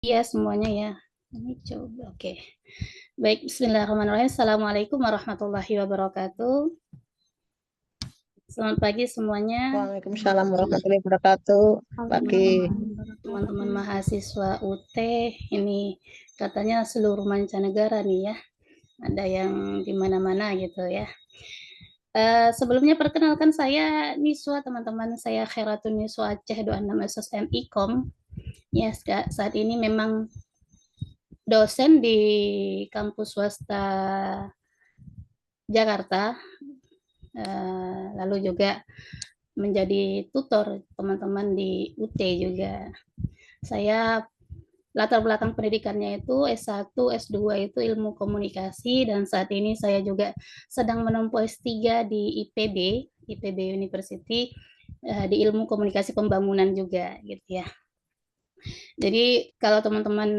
Iya semuanya ya. Ini coba, oke. Baik, Bismillahirrahmanirrahim. Assalamualaikum warahmatullahi wabarakatuh. Selamat pagi semuanya, Waalaikumsalam warahmatullahi wabarakatuh. Pagi. teman-teman mahasiswa UT. Ini katanya seluruh mancanegara nih ya. Ada yang di mana-mana gitu ya. Sebelumnya perkenalkan saya Niswa, teman-teman. Saya Khairatun Niswa Aceh 26 SSM Ikom. Ya, saat ini memang dosen di kampus swasta Jakarta, lalu juga menjadi tutor teman-teman di UT juga. Saya latar belakang pendidikannya itu S1, S2 itu ilmu komunikasi, dan saat ini saya juga sedang menempuh S3 di IPB University, di ilmu komunikasi pembangunan juga gitu ya. Jadi kalau teman-teman,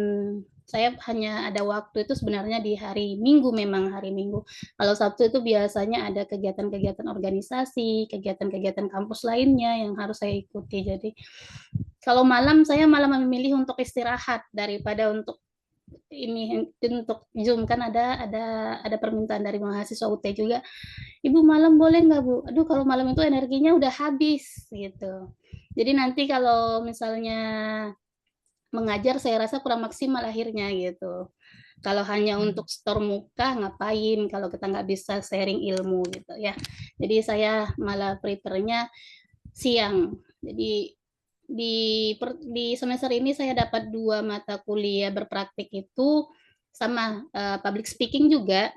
saya hanya ada waktu itu sebenarnya di hari Minggu, memang hari Minggu. Kalau Sabtu itu biasanya ada kegiatan-kegiatan organisasi, kegiatan-kegiatan kampus lainnya yang harus saya ikuti. Jadi kalau malam saya malah memilih untuk istirahat daripada untuk Zoom. Kan ada permintaan dari mahasiswa UT juga, Ibu malam boleh nggak Bu? Aduh kalau malam itu energinya udah habis gitu. Jadi nanti kalau misalnya mengajar saya rasa kurang maksimal akhirnya gitu. Kalau hanya untuk store muka ngapain kalau kita nggak bisa sharing ilmu gitu ya. Jadi saya malah prefernya siang. Jadi di semester ini saya dapat 2 mata kuliah berpraktik itu sama public speaking juga,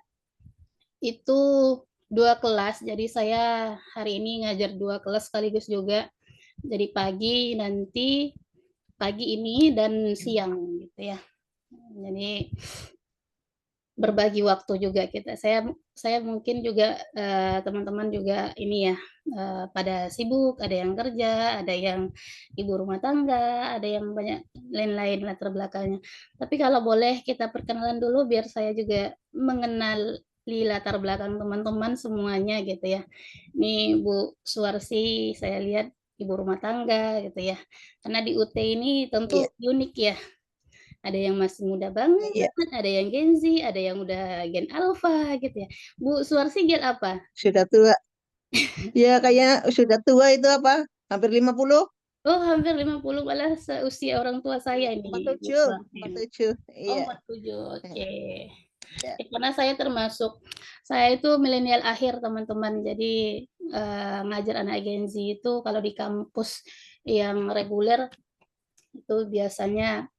itu 2 kelas. Jadi saya hari ini ngajar 2 kelas sekaligus juga. Jadi pagi ini dan siang gitu ya. Jadi berbagi waktu juga kita. Saya mungkin juga teman-teman juga ini ya, pada sibuk, ada yang kerja, ada yang ibu rumah tangga, ada yang banyak lain-lain latar belakangnya. Tapi kalau boleh kita perkenalan dulu biar saya juga mengenal di latar belakang teman-teman semuanya gitu ya. Ini Bu Suwarsi, saya lihat ibu rumah tangga gitu ya. Karena di UT ini Iya, tentu unik ya, ada yang masih muda banget, iya, ada yang Gen Z, ada yang udah Gen Alpha gitu ya. Bu Suarsi Gen apa? sudah tua. Ya, kayaknya sudah tua itu apa? Hampir 50. Oh, hampir 50, malah seusia orang tua saya ini, Empat Bu tujuh, Suarsi empat ini. tujuh. Oh, Iya. 47, oke. Ya. Ya, karena saya itu milenial akhir teman-teman, jadi ngajar anak Gen Z itu kalau di kampus yang reguler itu biasanya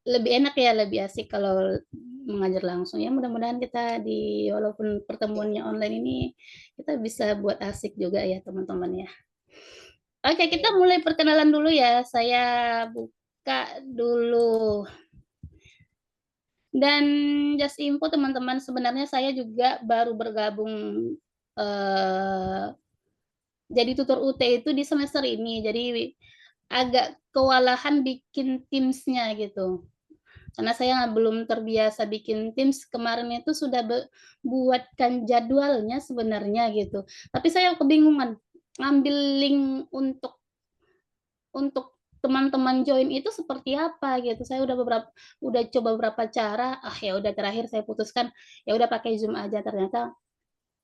lebih enak ya, lebih asik kalau mengajar langsung. Ya mudah-mudahan kita walaupun pertemuannya online ini, kita bisa buat asik juga ya teman-teman ya. Oke, kita Amin. mulai perkenalan dulu ya. Saya buka dulu. Dan just info teman-teman, sebenarnya saya juga baru bergabung eh, jadi tutor UT itu di semester ini. Jadi agak kewalahan bikin timsnya gitu. Karena saya belum terbiasa bikin Teams. Kemarin itu sudah buatkan jadwalnya sebenarnya gitu. Tapi saya kebingungan ngambil link untuk teman-teman join itu seperti apa gitu. Saya udah coba beberapa cara. Ya udah, terakhir saya putuskan ya udah pakai Zoom aja. Ternyata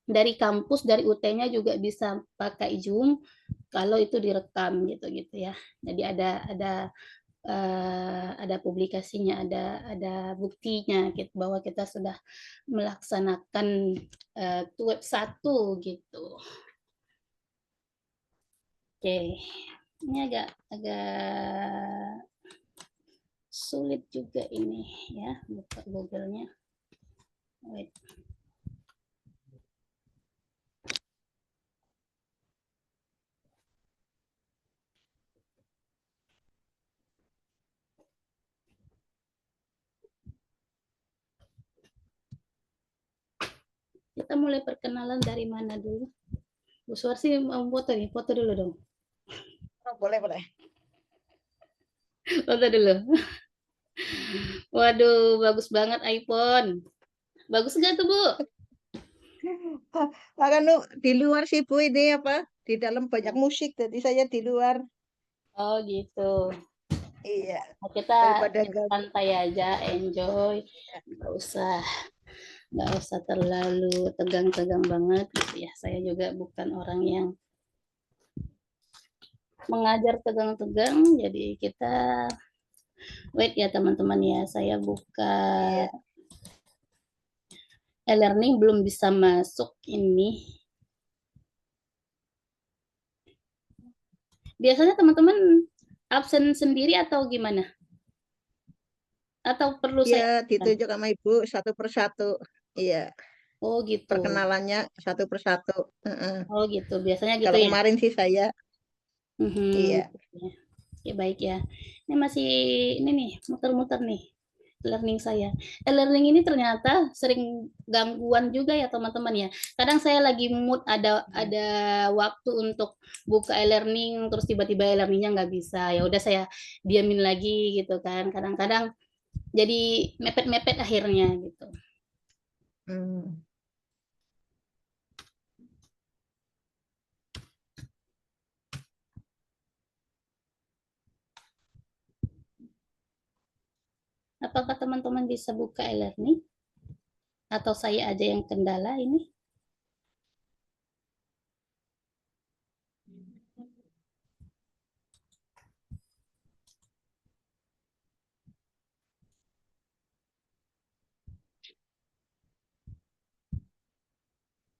dari kampus, dari UT-nya juga bisa pakai Zoom kalau itu direkam gitu ya. Jadi ada publikasinya, ada buktinya gitu bahwa kita sudah melaksanakan web 1 gitu. Oke, ini agak agak sulit juga ini ya, buka Google-nya. Wait. Kita mulai perkenalan dari mana dulu? Bu Suarsi mau foto nih, foto dulu dong. Oh, boleh, boleh. Foto dulu. Waduh, bagus banget iPhone. Bagus nggak tuh, Bu? Kan di luar sih Bu ini apa? Di dalam banyak musik, jadi saya di luar. Oh gitu. Iya, Nah, kita daripada ganggu. santai aja, enjoy, nggak usah nggak usah terlalu tegang-tegang banget gitu ya. Saya juga bukan orang yang mengajar tegang-tegang, jadi kita wait ya teman-teman ya. Saya buka Iya, e-learning belum bisa masuk ini. Biasanya teman-teman absen sendiri atau gimana? Atau perlu iya saya? ditunjuk sama ibu satu persatu. Iya, Oh gitu. perkenalannya satu persatu. Heeh. Oh gitu. Biasanya gitu Kalau ya. kemarin sih saya, Mhm. iya. Ya baik ya. Ini masih ini nih muter-muter nih learning saya. E-learning ini ternyata sering gangguan juga ya teman-teman ya. Kadang saya lagi mood ada waktu untuk buka e-learning terus tiba-tiba e-learningnya nggak bisa. Ya udah saya diamin lagi gitu kan. Kadang-kadang jadi mepet-mepet akhirnya gitu. Hmm. Apakah teman-teman bisa buka e-learning atau saya aja yang kendala ini?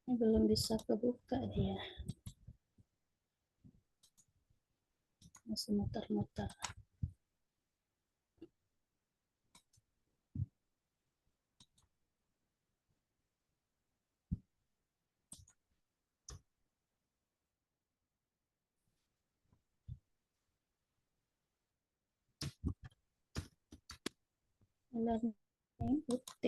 Ini belum bisa kebuka dia. Masih muter-muter. E-learning UT.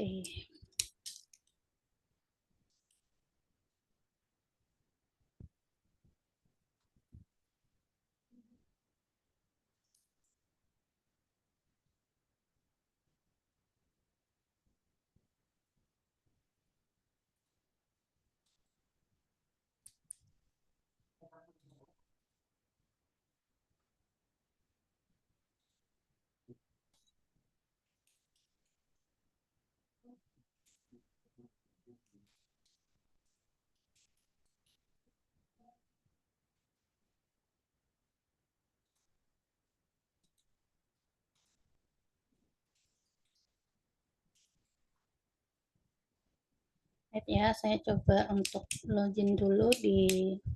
Baik ya, saya coba untuk login dulu di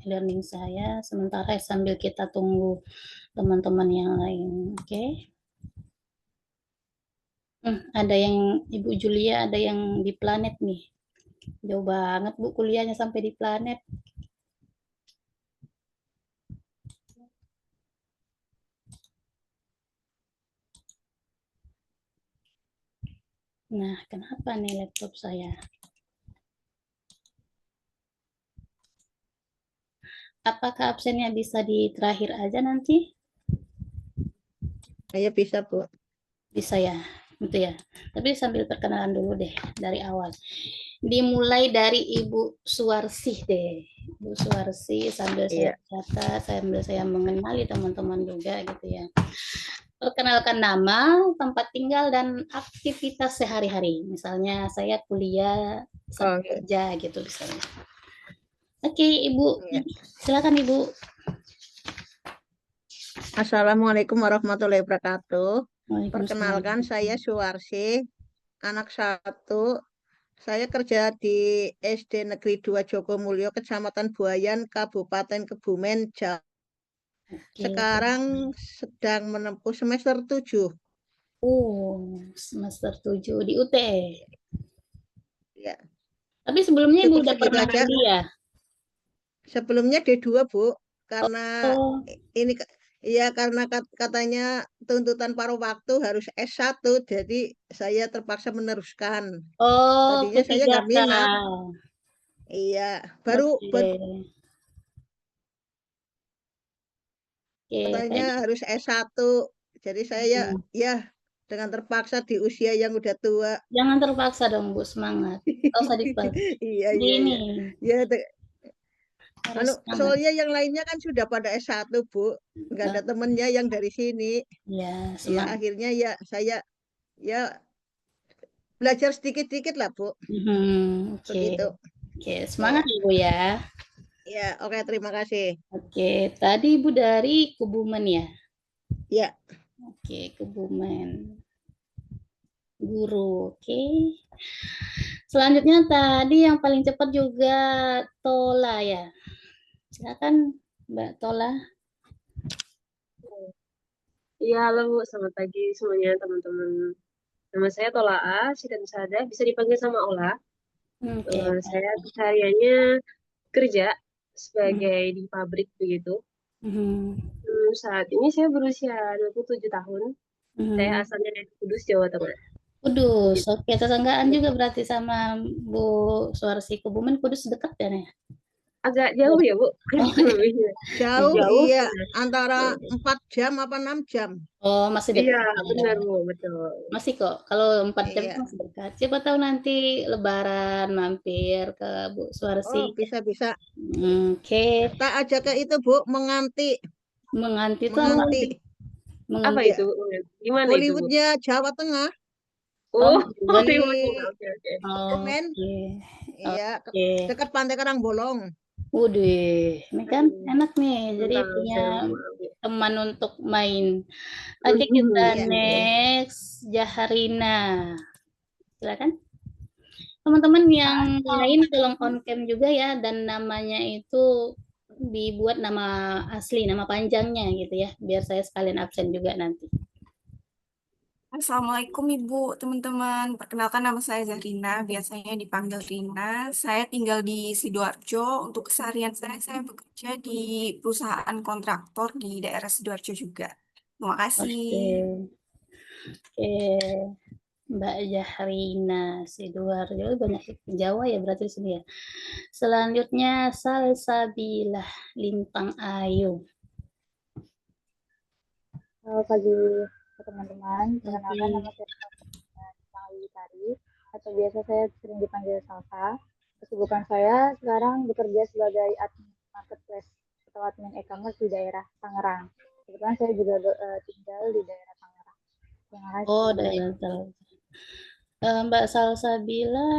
e-learning saya, sementara sambil kita tunggu teman-teman yang lain. Oke. Ada yang Ibu Julia, ada yang di planet nih. Jauh banget Bu kuliahnya sampai di planet. Nah, kenapa nih laptop saya? Apakah absennya bisa di terakhir aja nanti? Saya bisa, Bu. Bisa ya, gitu ya. Tapi sambil perkenalan dulu deh dari awal. Dimulai dari Ibu Suwarsih deh. Ibu Suwarsih sambil saya Iya. catat, sambil saya mengenali teman-teman juga gitu ya. Perkenalkan nama, tempat tinggal, dan aktivitas sehari-hari. Misalnya saya kuliah sampai Oke. kerja gitu misalnya. Oke, Ibu. Iya. Silakan Ibu. Assalamualaikum warahmatullahi wabarakatuh. Waalaikumsalam. Perkenalkan, saya Suwarsi, anak satu. Saya kerja di SD Negeri 2 Jogomulyo, Kecamatan Buayan, Kabupaten Kebumen, Jawa. Oke. Sekarang sedang menempuh semester 7. Semester 7 di UT. Ya, Tapi sebelumnya Ibu cukup udah segitu pernah aja. kuliah. Sebelumnya D2, Bu, karena Oh, ini ya karena katanya tuntutan paruh waktu harus S1, jadi saya terpaksa meneruskan. oh, Tadinya saya nggak P3K. minat. Iya, baru Oke. Oke, katanya tadi. harus S1. Jadi saya ya dengan terpaksa di usia yang udah tua. Jangan terpaksa dong, Bu, semangat. Nggak usah dipaksa. Iya, Jadi iya, ini, iya. Ya, Harus semangat. soalnya yang lainnya kan sudah pada S1, Bu. Nggak ada temennya yang dari sini. Ya, Ya, semangat. akhirnya ya saya ya belajar sedikit-sedikit lah, Bu. Oke. Begitu. Oke, semangat Ya, Ibu ya. ya, oke, terima kasih. Oke, tadi Ibu dari Kebumen ya? Ya, Oke, Kebumen. Guru, oke. Selanjutnya tadi yang paling cepat juga Tola ya. Silakan Mbak Tola. Iya, halo Bu. Selamat pagi semuanya teman-teman. Nama saya Tola A, Syidan Sada, bisa dipanggil sama Ola. Oke. Saya kesehariannya kerja Hmm. sebagai di pabrik begitu. Hmm. Saat ini saya berusia 27 tahun. Saya Hmm. asalnya dari Kudus, Jawa Tengah. Kudus, Begitu. oke, tetanggaan juga berarti sama Bu Suarsi. Kebumen Kudus dekat ya nih? Agak jauh ya Bu. Iya. jauh, Jauh. iya. Antara 4 jam apa 6 jam. Oh, masih Iya, dekat ya. benar Bu, betul. Masih kok, kalau 4 jam Iya. masih dekat. Siapa tahu nanti Lebaran mampir ke Bu Suarsi. Oh, bisa-bisa. Oke, Tak ajak ke itu, Bu, menganti. menganti itu apa? Menganti. Apa Menganti. Ya, itu Bu? Gimana itu Bu? Hollywoodnya Jawa Tengah. Oh, Oh, buat. Di Hollywoodnya. Oke, oke. Kebumen. Oke. Iya, Oke. dekat Pantai Karangbolong. Waduh, ini kan enak nih. Jadi Tentang punya saya maaf ya. teman untuk main. Oke, kita Iya. next Jaharina. Silakan. Teman-teman yang lain tolong on cam juga ya, dan namanya itu dibuat nama asli, nama panjangnya gitu ya, biar saya sekalian absen juga nanti. Assalamualaikum Ibu, teman-teman. Perkenalkan nama saya Zahrina, biasanya dipanggil Rina. Saya tinggal di Sidoarjo. Untuk keseharian saya bekerja di perusahaan kontraktor di daerah Sidoarjo juga. Terima kasih. Oke. Mbak Jahrina Sidoarjo, banyak Jawa ya berarti di sini ya. Selanjutnya Salsabilah Lintang Ayu. Halo pagi teman-teman, perkenalkan nama saya Ayu Tari, atau biasa saya sering dipanggil Salsa. Kesibukan saya sekarang bekerja sebagai admin marketplace atau admin e-commerce di daerah Tangerang. Kebetulan saya juga tinggal di daerah Tangerang. Terima kasih. Oh, daerah Mbak Salsabila,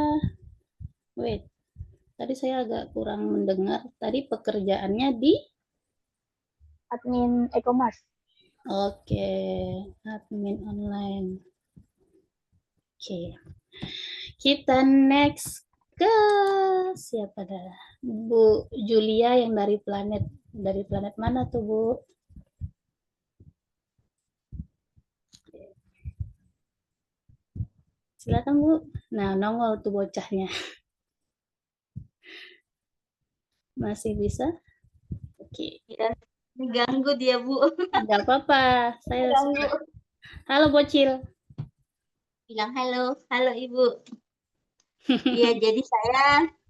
wait, tadi saya agak kurang mendengar. Tadi pekerjaannya di admin e-commerce. Oke, admin online. Oke. Kita next ke siapa dah? Bu Julia yang dari planet mana tuh, Bu? Silakan, Bu. Nah, nongol tuh bocahnya. Masih bisa? Oke. Ya, diganggu dia, Bu. Enggak apa-apa. Saya Diganggu. Halo, Bocil. Bilang halo, halo Ibu. Iya, jadi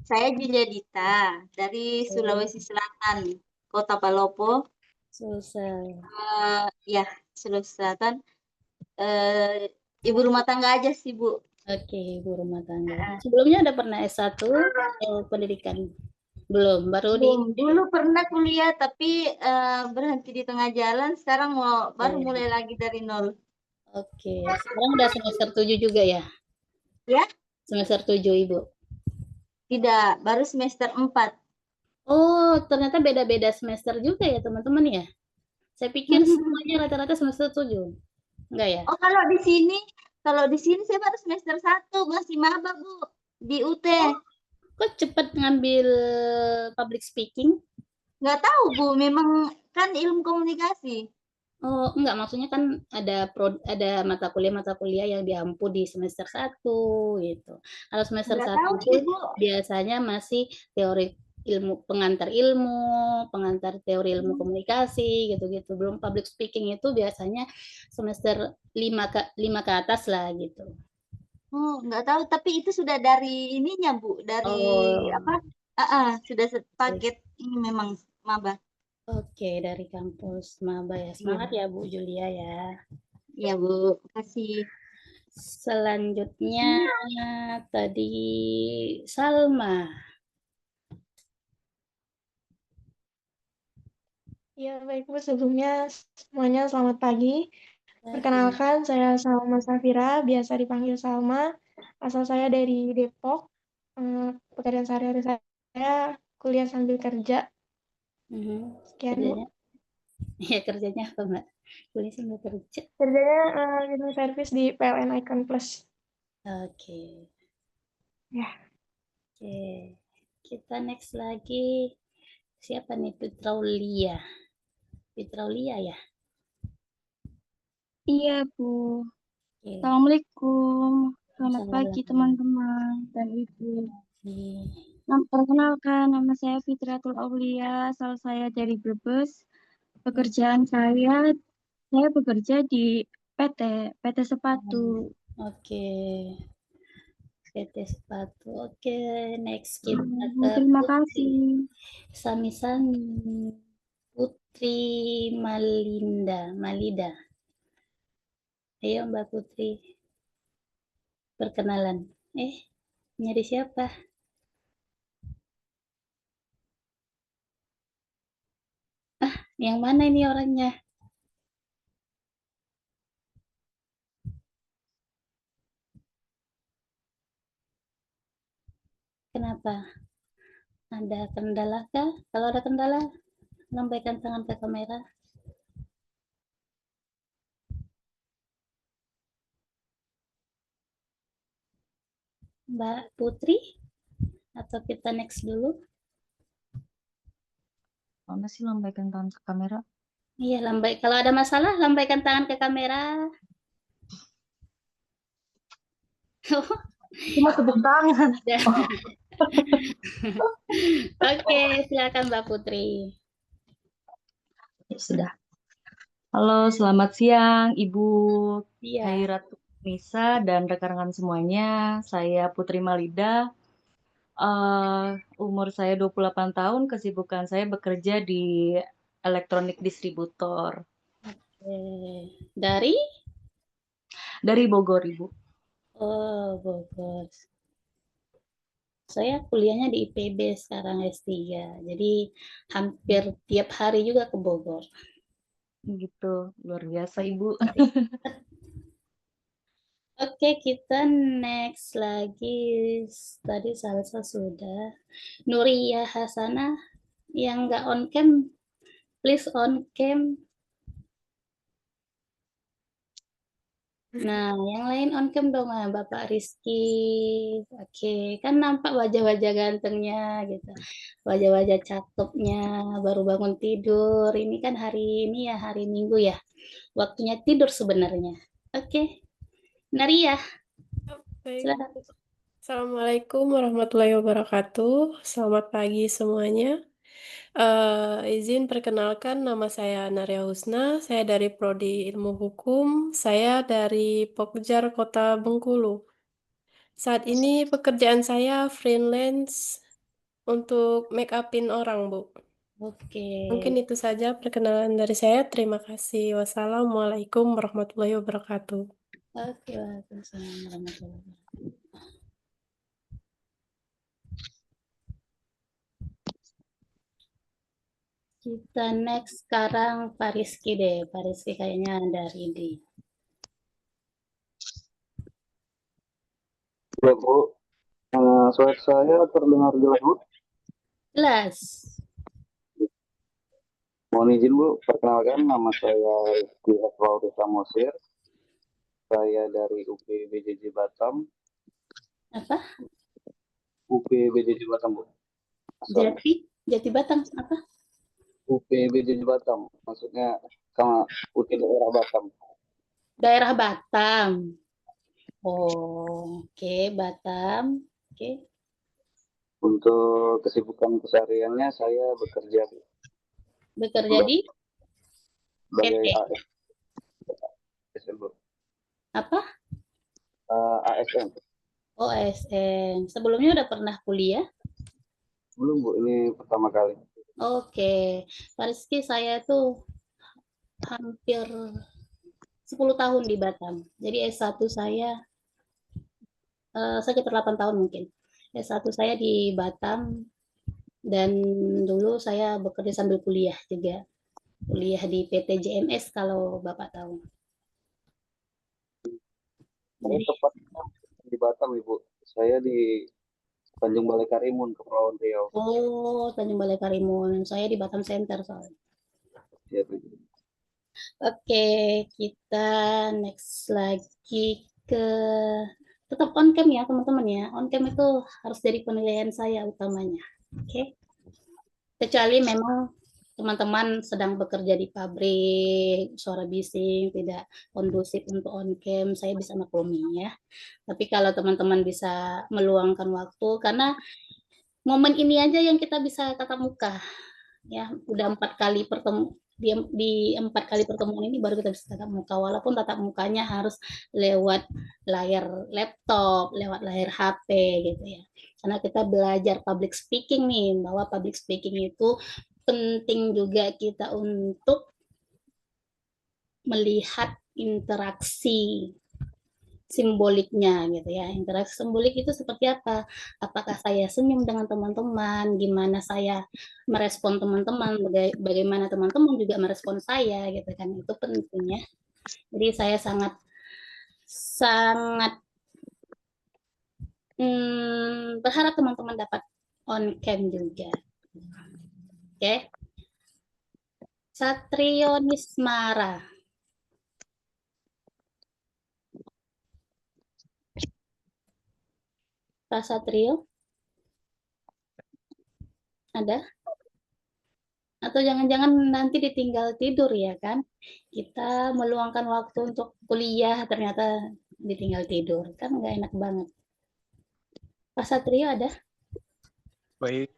saya Julia Dita dari Sulawesi Selatan, Kota Palopo. Selesai. Ya, Sulawesi Selatan. Ibu rumah tangga aja sih, Bu. Oke, ibu rumah tangga. Sebelumnya ada pernah S1 atau pendidikan? Belum, baru di Dulu pernah kuliah tapi berhenti di tengah jalan. Sekarang baru mulai lagi dari nol. Oke, sekarang udah semester 7 juga ya? Ya? Semester 7, Ibu. Tidak, baru semester 4. Oh, ternyata beda-beda semester juga ya, teman-teman ya? Saya pikir semuanya rata-rata semester 7. Enggak ya? Oh, kalau di sini saya baru semester 1, masih maba, Bu, di UT. Kok cepat ngambil public speaking? Nggak tahu, Bu, memang kan ilmu komunikasi. Oh, enggak, maksudnya kan ada mata kuliah yang diampu di semester 1 gitu. Kalau semester Nggak 1 tahu itu sih, Bu. biasanya masih teori pengantar teori ilmu komunikasi gitu-gitu. Belum public speaking itu biasanya semester 5 ke atas lah gitu. Oh, nggak tahu, tapi itu sudah dari ininya, Bu, dari apa? Sudah paket ini memang maba. Oke, dari kampus maba ya. Semangat ya Bu Julia ya. Iya, Bu. Kasih. Selanjutnya tadi Salma. Ya, baik Bu. Sebelumnya semuanya selamat pagi. Pagi. Perkenalkan, saya Salma Safira, biasa dipanggil Salma. Asal saya dari Depok. Pekerjaan sehari-hari saya kuliah sambil kerja. Sekian, Bu. Kerjanya, ya kerjanya apa Mbak? Kuliah sambil kerja. Kerjanya cleaning service di PLN Icon Plus. Oke. Ya. Oke. Kita next lagi. Siapa nih? Fitraulia. Fitraulia ya? Iya, Bu. Oke. Assalamualaikum. Selamat Salam. pagi, teman-teman dan Ibu. Oke. Perkenalkan, nama saya Fitratul Aulia, asal saya dari Brebes. Pekerjaan saya bekerja di PT Sepatu. Oke. PT Sepatu. Oke, next kita ke Terima Putri. kasih. Sami-sami. Putri Malida. Ayo Mbak Putri. Perkenalan. Nyari siapa? Yang mana ini orangnya? Kenapa? Ada kendala kah? Kalau ada kendala, lambaikan tangan ke kamera. Mbak Putri? Atau kita next dulu? Mana sih lambaikan tangan ke kamera? Iya, kalau ada masalah, lambaikan tangan ke kamera. Cuma tepuk tangan. Oke, silakan Mbak Putri. Ya, sudah. Halo, selamat siang Ibu Iya. Hai Ratu Nisa dan rekan-rekan semuanya. Saya Putri Malida. Umur saya 28 tahun, kesibukan saya bekerja di elektronik distributor. Oke. Dari Bogor, Ibu. Oh, Bogor. Saya kuliahnya di IPB sekarang S3. Jadi hampir tiap hari juga ke Bogor. Gitu, luar biasa Ibu. Oke, kita next lagi. Tadi Salsa sudah. Nuria Hasanah yang nggak on cam, please on cam. Nah, yang lain on cam dong, Bapak Rizky. Oke, kan nampak wajah-wajah gantengnya gitu. Wajah-wajah cakepnya, baru bangun tidur. Ini kan hari ini ya, hari Minggu ya. Waktunya tidur sebenarnya. Oke. Naria, Baik. silakan. Assalamualaikum warahmatullahi wabarakatuh. Selamat pagi semuanya. Izin perkenalkan, nama saya Naria Husna. Saya dari Prodi Ilmu Hukum. Saya dari Pokjar Kota Bengkulu. Saat ini pekerjaan saya freelance untuk make upin orang, Bu. Oke. Mungkin itu saja perkenalan dari saya. Terima kasih. Wassalamualaikum warahmatullahi wabarakatuh. Oke, waalaikumsalam warahmatullahi wabarakatuh. Kita next sekarang Pak Rizky deh. Pak Rizky kayaknya dari di. Ya Bu, suara saya terdengar jelas Bu. Jelas. Mohon izin Bu, perkenalkan nama saya Rizky Eflauri Samosir. Saya dari UP BJJ Batam. Apa? UP BJJ Batam Bu. Asal. Jati Batam apa? UP BJJ Batam, maksudnya sama UT daerah Batam. Daerah Batam. Oh, oke, Batam. Oke. Untuk kesibukan kesehariannya saya bekerja Bu. Bekerja di sebagai PT. ASN Bu. Apa? ASN. Oh, ASN. Sebelumnya udah pernah kuliah? Belum Bu, ini pertama kali. Oke. Pak Rizky, saya tuh hampir 10 tahun di Batam. Jadi S1 saya sekitar 8 tahun mungkin. S1 saya di Batam dan dulu saya bekerja sambil kuliah juga. kuliah di PT JMS kalau Bapak tahu. Saya tepatnya di Batam, Ibu. Saya di Tanjung Balai Karimun, Kepulauan Riau. Oh, Tanjung Balai Karimun. Saya di Batam Center soalnya. Ya, Oke, kita next lagi ke tetap on cam ya teman-teman ya. On cam itu harus jadi penilaian saya utamanya. Oke. Kecuali memang teman-teman sedang bekerja di pabrik, suara bising, tidak kondusif untuk on cam, saya bisa maklumi ya. Tapi kalau teman-teman bisa meluangkan waktu, karena momen ini aja yang kita bisa tatap muka, ya udah 4 kali pertemu di 4 kali pertemuan ini baru kita bisa tatap muka, walaupun tatap mukanya harus lewat layar laptop, lewat layar HP gitu ya. Karena kita belajar public speaking nih, bahwa public speaking itu penting juga kita untuk melihat interaksi simboliknya gitu ya. Interaksi simbolik itu seperti apa? Apakah saya senyum dengan teman-teman, gimana saya merespon teman-teman, bagaimana teman-teman juga merespon saya gitu kan. Itu pentingnya. Jadi saya sangat berharap teman-teman dapat on cam juga. Oke. Satrio Nismara. Pak Satrio? Ada? Atau jangan-jangan nanti ditinggal tidur ya kan? Kita meluangkan waktu untuk kuliah ternyata ditinggal tidur. Kan nggak enak banget. Pak Satrio ada? Baik,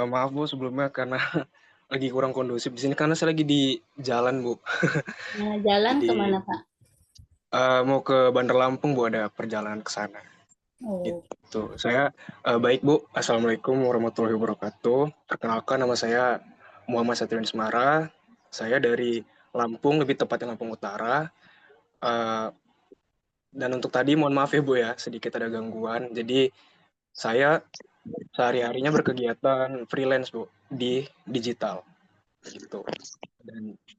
maaf Bu sebelumnya karena lagi kurang kondusif di sini karena saya lagi di jalan Bu. Nah, jalan Jadi, kemana Pak? Mau ke Bandar Lampung Bu, ada perjalanan ke sana. Oh. Gitu. Saya baik Bu. Assalamualaikum warahmatullahi wabarakatuh. Perkenalkan nama saya Muhammad Satrio Nismara. Saya dari Lampung, lebih tepatnya Lampung Utara. Dan untuk tadi mohon maaf ya Bu ya, sedikit ada gangguan. Jadi saya sehari-harinya berkegiatan freelance Bu di digital gitu.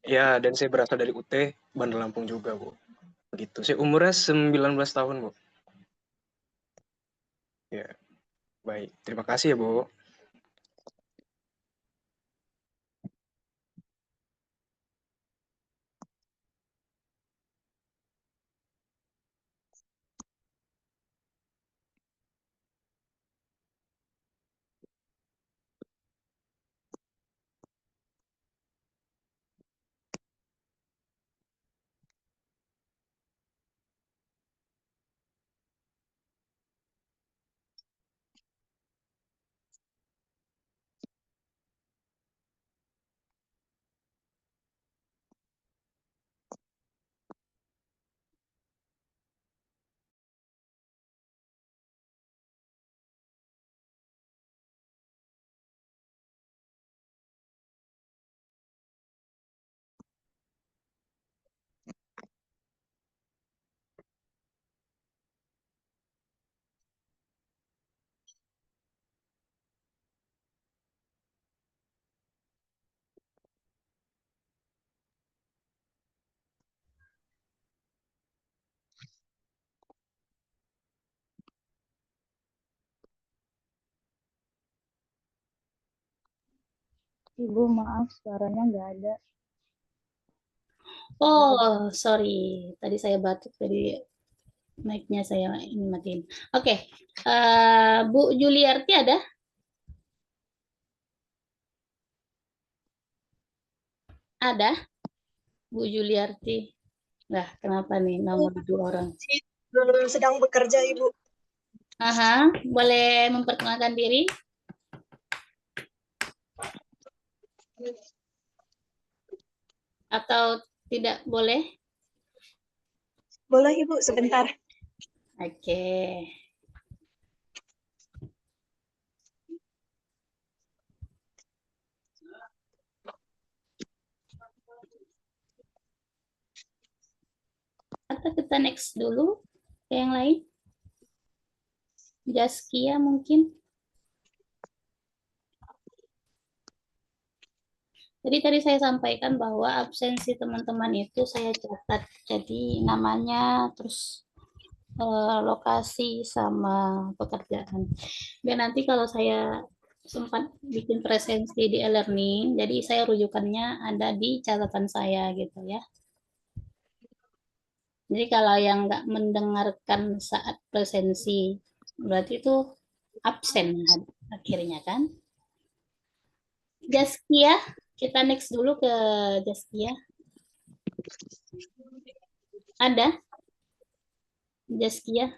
Dan saya berasal dari UT Bandar Lampung juga Bu. Begitu. Saya umurnya 19 tahun Bu. Ya, baik. Terima kasih ya Bu. Ibu, maaf, suaranya nggak ada. Oh, sorry. Tadi saya batuk, jadi mic-nya saya ini matiin. Oke. Bu Juliarti ada? Ada? Bu Juliarti. Nah, kenapa nih nomor 2 orang? Sedang bekerja, Ibu. Aha, boleh memperkenalkan diri? Atau tidak boleh? Boleh, Ibu, sebentar. Oke. Atau kita next dulu ke yang lain? Jaskia mungkin? Jadi tadi saya sampaikan bahwa absensi teman-teman itu saya catat. Jadi namanya, terus lokasi sama pekerjaan. Biar nanti kalau saya sempat bikin presensi di e-learning, jadi saya rujukannya ada di catatan saya gitu ya. Jadi kalau yang nggak mendengarkan saat presensi, berarti itu absen akhirnya kan. Jaskia, kita next dulu ke Jaskia. Ada? Jaskia?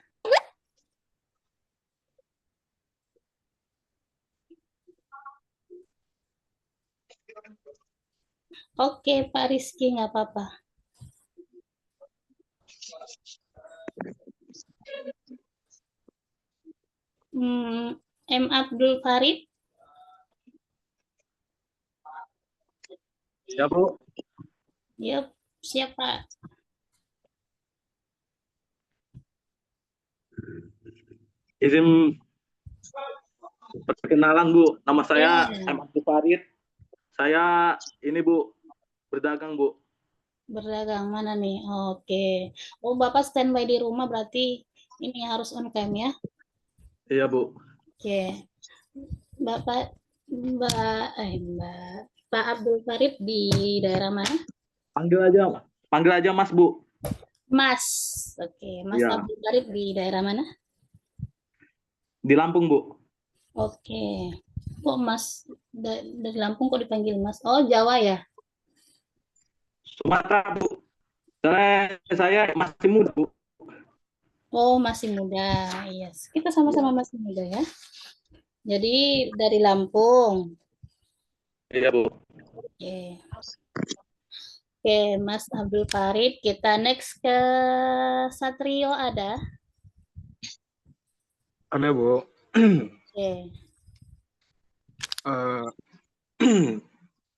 Oke, Pak Rizky, nggak apa-apa. M. Abdul Farid? Siap, Bu. Yep, siap, Pak. Izin perkenalan, Bu. Nama saya M. Abdul Farid. Saya ini, Bu, berdagang, Bu. Berdagang mana nih? Oke. Oh, Bapak standby di rumah berarti ini harus on cam ya? Iya, Bu. Oke. Pak Abdul Farid di daerah mana? Panggil aja Mas, Bu. Mas. Oke, Mas Ya. Abdul Farid di daerah mana? Di Lampung, Bu. Oke. Kok Mas dari Lampung kok dipanggil Mas? Oh, Jawa ya? Sumatera, Bu. Saya masih muda, Bu. Oh, masih muda. Yes. Kita sama-sama masih muda ya. Jadi dari Lampung. Iya, Bu. Oke. Oke, Mas Abdul Farid. Kita next ke Satrio ada? Ada, Bu. Oke.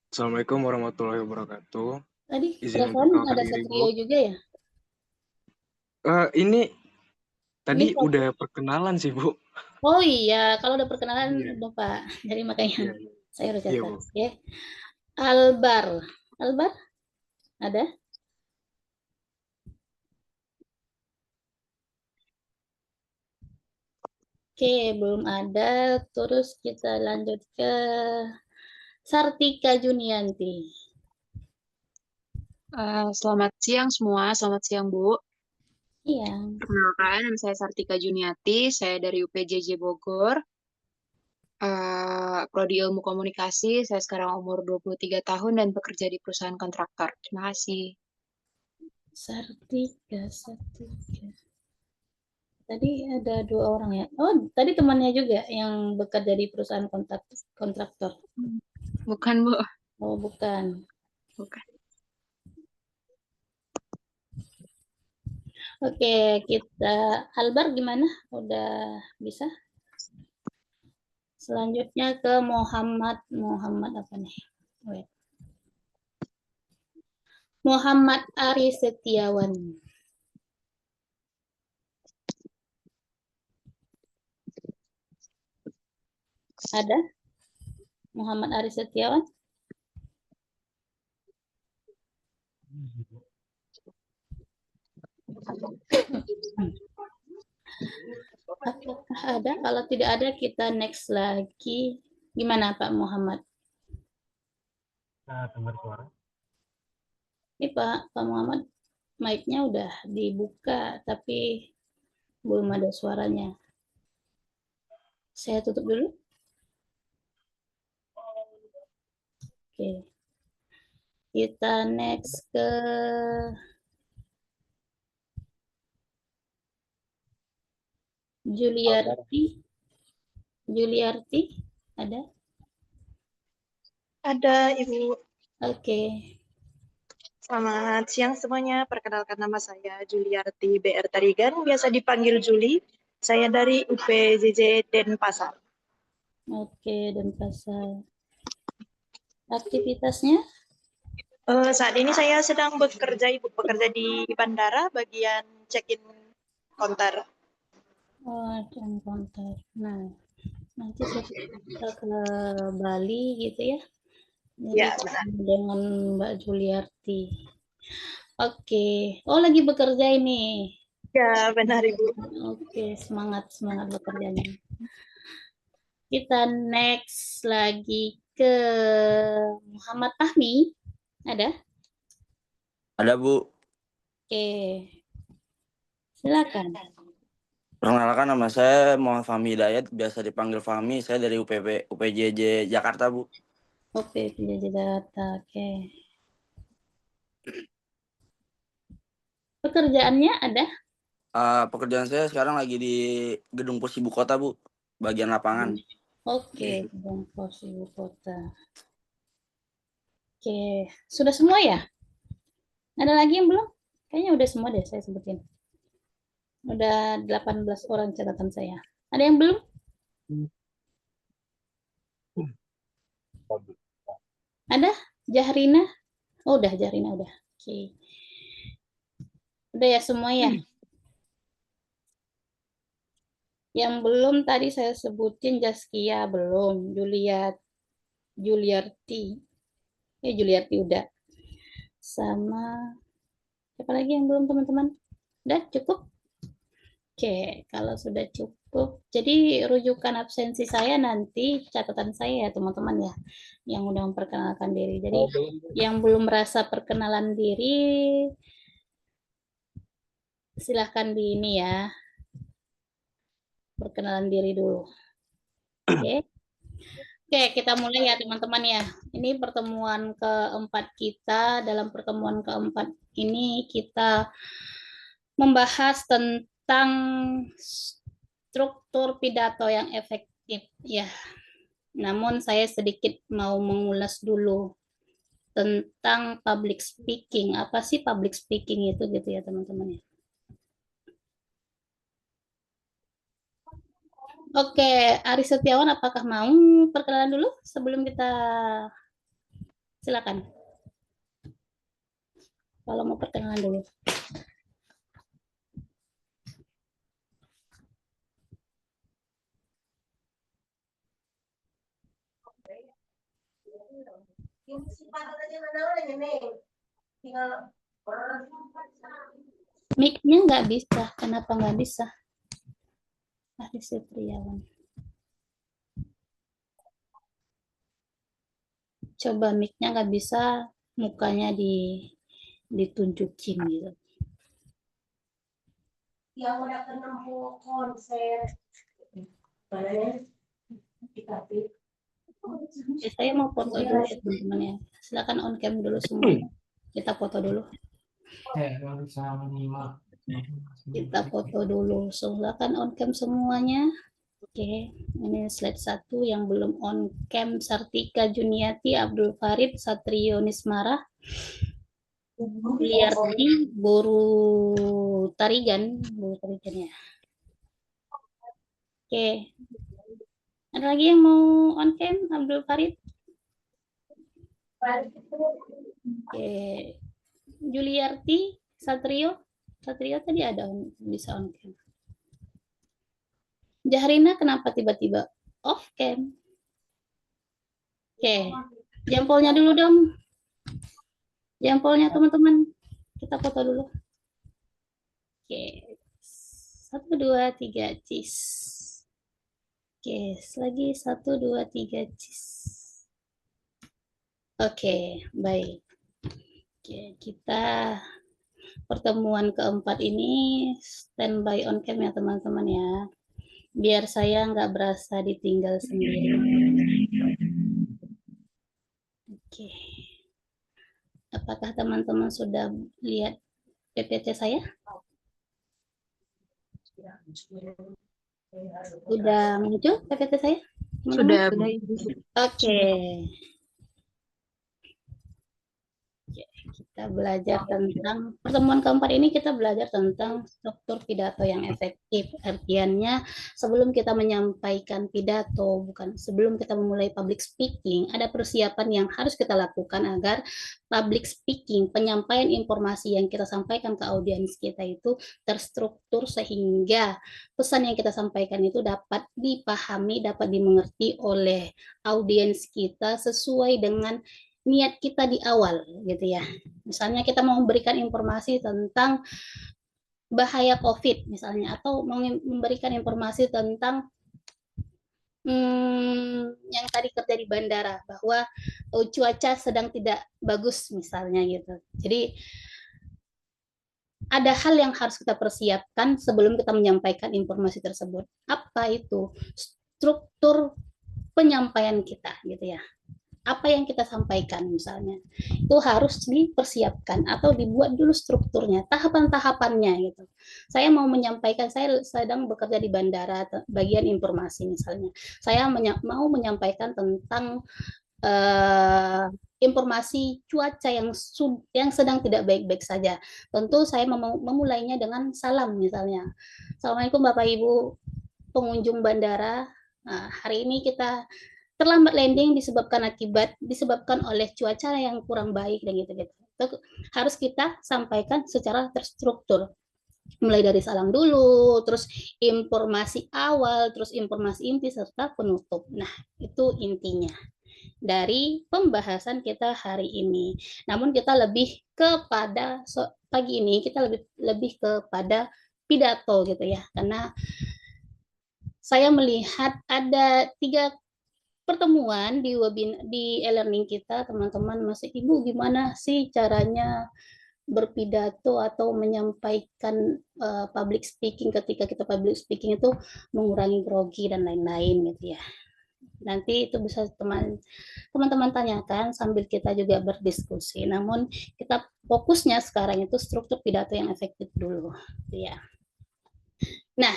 Assalamualaikum warahmatullahi wabarakatuh. Tadi Izin perasaan memperkenalkan ada diri, Satrio Bu. juga ya? Ini tadi Ini udah perkenalan sih, Bu. Oh iya, kalau udah perkenalan Iya. udah Pak. Jadi makanya Iya, saya udah iya, catat. Bu. Oke. Albar. Albar? Ada? Oke, belum ada. Terus kita lanjut ke Sartika Junianti. Selamat siang semua, selamat siang Bu. Iya. Perkenalkan, nama saya Sartika Juniati, saya dari UPJJ Bogor. Prodi Ilmu Komunikasi, saya sekarang umur 23 tahun dan bekerja di perusahaan kontraktor. Terima kasih. Sartika. Tadi ada 2 orang ya. Oh, tadi temannya juga yang bekerja di perusahaan kontraktor. Bukan, Bu. Oh, bukan. Bukan. Oke, kita Albar gimana? Udah bisa? Selanjutnya ke Muhammad apa nih? Wait. Muhammad Ari Setiawan. Ada? Muhammad Ari Setiawan? Apakah ada? Kalau tidak ada, kita next lagi. Gimana Pak Muhammad? Dengar suara. Ini Pak Muhammad, mic-nya udah dibuka, tapi belum ada suaranya. Saya tutup dulu. Oke. Kita next ke Juliarti, ada? Ada, Ibu. Oke. Selamat siang semuanya. Perkenalkan nama saya Juliarti BR Tarigan, biasa dipanggil Juli. Saya dari UPJJ Denpasar. Oke, Denpasar. Aktivitasnya? Saat ini saya sedang bekerja, Ibu, bekerja di bandara bagian check-in counter. Oh, check-in counter. Nah, nanti kita ke Bali gitu ya. Jadi Ya, benar. dengan Mbak Juliarti. Oke. Oh, lagi bekerja ini. Ya, benar Ibu. Oke, semangat bekerjanya. Kita next lagi ke Muhammad Fahmi. Ada? Ada, Bu. Oke. Silakan. Perkenalkan, nama saya Muhammad Fahmi Hidayat, biasa dipanggil Fahmi. Saya dari UPJJ Jakarta, Bu. Oke, PJJ Jakarta. Oke. Pekerjaannya ada? Pekerjaan saya sekarang lagi di Gedung Pos Ibu Kota, Bu. Bagian lapangan. Oke, Gedung Pos Ibu Kota. Oke, sudah semua ya? Ada lagi yang belum? Kayaknya udah semua deh saya sebutin. Udah 18 orang catatan saya. Ada yang belum? Ada? Jahrina? Oh, udah, Jahrina udah. Oke. Udah ya semua ya? Yang belum tadi saya sebutin Jaskia belum, Juliarti. Juliarti udah. Sama siapa lagi yang belum, teman-teman? Udah cukup? Oke, kalau sudah cukup, jadi rujukan absensi saya nanti catatan saya ya teman-teman ya, yang udah memperkenalkan diri. Jadi yang belum merasa perkenalan diri, silahkan di ini ya, perkenalan diri dulu. Oke. Oke, kita mulai ya teman-teman ya. Ini pertemuan keempat kita. Dalam pertemuan keempat ini kita membahas tentang struktur pidato yang efektif ya. Namun saya sedikit mau mengulas dulu tentang public speaking. Apa sih public speaking itu gitu ya teman-teman ya. Oke, Ari Setiawan apakah mau perkenalan dulu sebelum kita silakan. Kalau mau perkenalan dulu. Mic-nya nggak bisa. Kenapa nggak bisa? Ari Setiawan. Coba mic-nya nggak bisa, mukanya ditunjukin gitu. Yang udah menempuh konser. Saya mau foto dulu ya teman-teman ya. Silakan on cam dulu semua. Kita foto dulu. Kita foto dulu. Silakan on cam semuanya. Oke, ini slide 1 yang belum on cam: Sartika Juniati, Abdul Farid, Satrio Nismara, Juliarti, Boru Tarigan ya. Oke. Ada lagi yang mau on cam? Abdul Farid? Oke. Juliarti, Satrio tadi ada bisa on cam. Jahrina kenapa tiba-tiba off cam? Oke. Jempolnya dulu dong. Jempolnya teman-teman. Kita foto dulu. Oke. 1, 2, 3, cheese. Oke, lagi 1, 2, 3, cheese. Oke, baik. Oke, kita pertemuan keempat ini standby on cam ya teman-teman ya. Biar saya nggak berasa ditinggal sendiri. Oke. Apakah teman-teman sudah lihat PPT saya? Sudah muncul PPT saya? Sudah. Oke. Kita belajar tentang pertemuan keempat ini, kita belajar tentang struktur pidato yang efektif. Artinya sebelum kita menyampaikan pidato, sebelum kita memulai public speaking, ada persiapan yang harus kita lakukan agar public speaking, penyampaian informasi yang kita sampaikan ke audiens kita itu terstruktur sehingga pesan yang kita sampaikan itu dapat dipahami, dapat dimengerti oleh audiens kita sesuai dengan niat kita di awal gitu ya. Misalnya kita mau memberikan informasi tentang bahaya COVID misalnya, atau mau memberikan informasi tentang yang tadi kerja di bandara bahwa cuaca sedang tidak bagus misalnya gitu. Jadi ada hal yang harus kita persiapkan sebelum kita menyampaikan informasi tersebut. Apa itu? Struktur penyampaian kita gitu ya. Apa yang kita sampaikan misalnya itu harus dipersiapkan atau dibuat dulu strukturnya, tahapan-tahapannya gitu. Saya mau menyampaikan, saya sedang bekerja di bandara bagian informasi misalnya, saya mau menyampaikan tentang informasi cuaca yang sedang tidak baik-baik saja. Tentu saya memulainya dengan salam misalnya. Assalamualaikum Bapak Ibu pengunjung bandara. Nah, hari ini kita terlambat landing disebabkan oleh cuaca yang kurang baik dan gitu-gitu. Itu harus kita sampaikan secara terstruktur. Mulai dari salam dulu, terus informasi awal, terus informasi inti serta penutup. Nah, itu intinya dari pembahasan kita hari ini. Namun kita lebih kepada pagi ini kita lebih kepada pidato gitu ya. Karena saya melihat ada 3 pertemuan di e-learning kita, teman-teman. Mas Ibu gimana sih caranya berpidato atau menyampaikan public speaking, ketika kita public speaking itu mengurangi grogi dan lain-lain gitu ya. Nanti itu bisa teman-teman tanyakan sambil kita juga berdiskusi. Namun kita fokusnya sekarang itu struktur pidato yang efektif dulu gitu ya. Nah,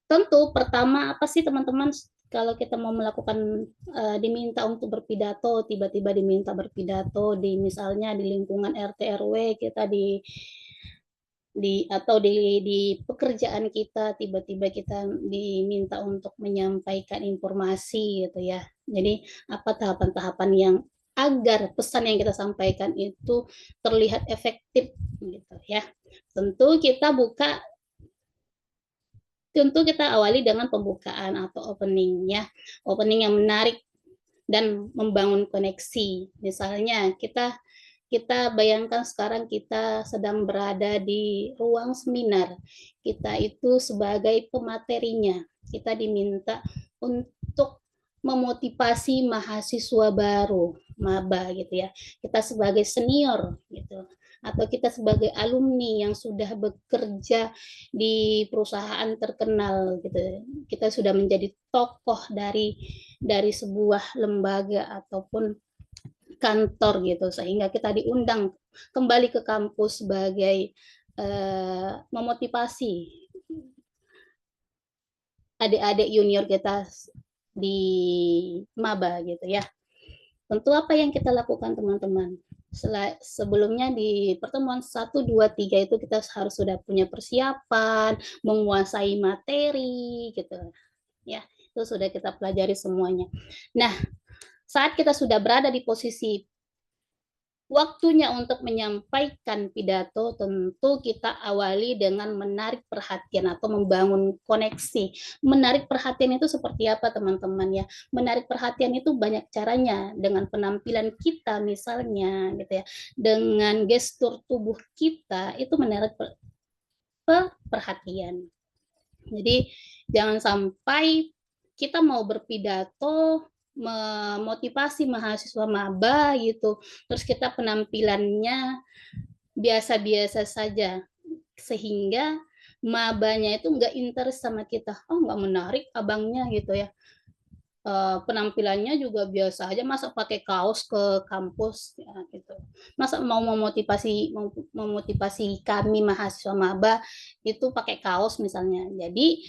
tentu pertama apa sih teman-teman, kalau kita mau melakukan diminta untuk berpidato, tiba-tiba diminta berpidato di misalnya di lingkungan RT RW kita atau di pekerjaan kita, tiba-tiba kita diminta untuk menyampaikan informasi gitu ya. Jadi apa tahapan-tahapan yang agar pesan yang kita sampaikan itu terlihat efektif gitu ya. Tentu kita awali dengan pembukaan atau opening ya. Opening yang menarik dan membangun koneksi. Misalnya kita bayangkan sekarang kita sedang berada di ruang seminar. Kita itu sebagai pematerinya. Kita diminta untuk memotivasi mahasiswa baru, maba gitu ya. Kita sebagai senior gitu, atau kita sebagai alumni yang sudah bekerja di perusahaan terkenal gitu. Kita sudah menjadi tokoh dari sebuah lembaga ataupun kantor gitu, sehingga kita diundang kembali ke kampus sebagai memotivasi adik-adik junior kita di maba gitu ya. Tentu apa yang kita lakukan teman-teman? Sebelumnya di pertemuan 1, 2, 3 itu kita harus sudah punya persiapan, menguasai materi gitu ya. Itu sudah kita pelajari semuanya. Nah, saat kita sudah berada di posisi waktunya untuk menyampaikan pidato, tentu kita awali dengan menarik perhatian atau membangun koneksi. Menarik perhatian itu seperti apa teman-teman ya? Menarik perhatian itu banyak caranya, dengan penampilan kita misalnya gitu ya, dengan gestur tubuh kita itu menarik perhatian. Jadi jangan sampai kita mau berpidato memotivasi mahasiswa maba gitu, terus kita penampilannya biasa-biasa saja, sehingga mabanya itu nggak interest sama kita. Oh, nggak menarik abangnya gitu ya, penampilannya juga biasa aja, masa pakai kaos ke kampus ya gitu. Masa mau memotivasi kami mahasiswa maba itu pakai kaos misalnya. Jadi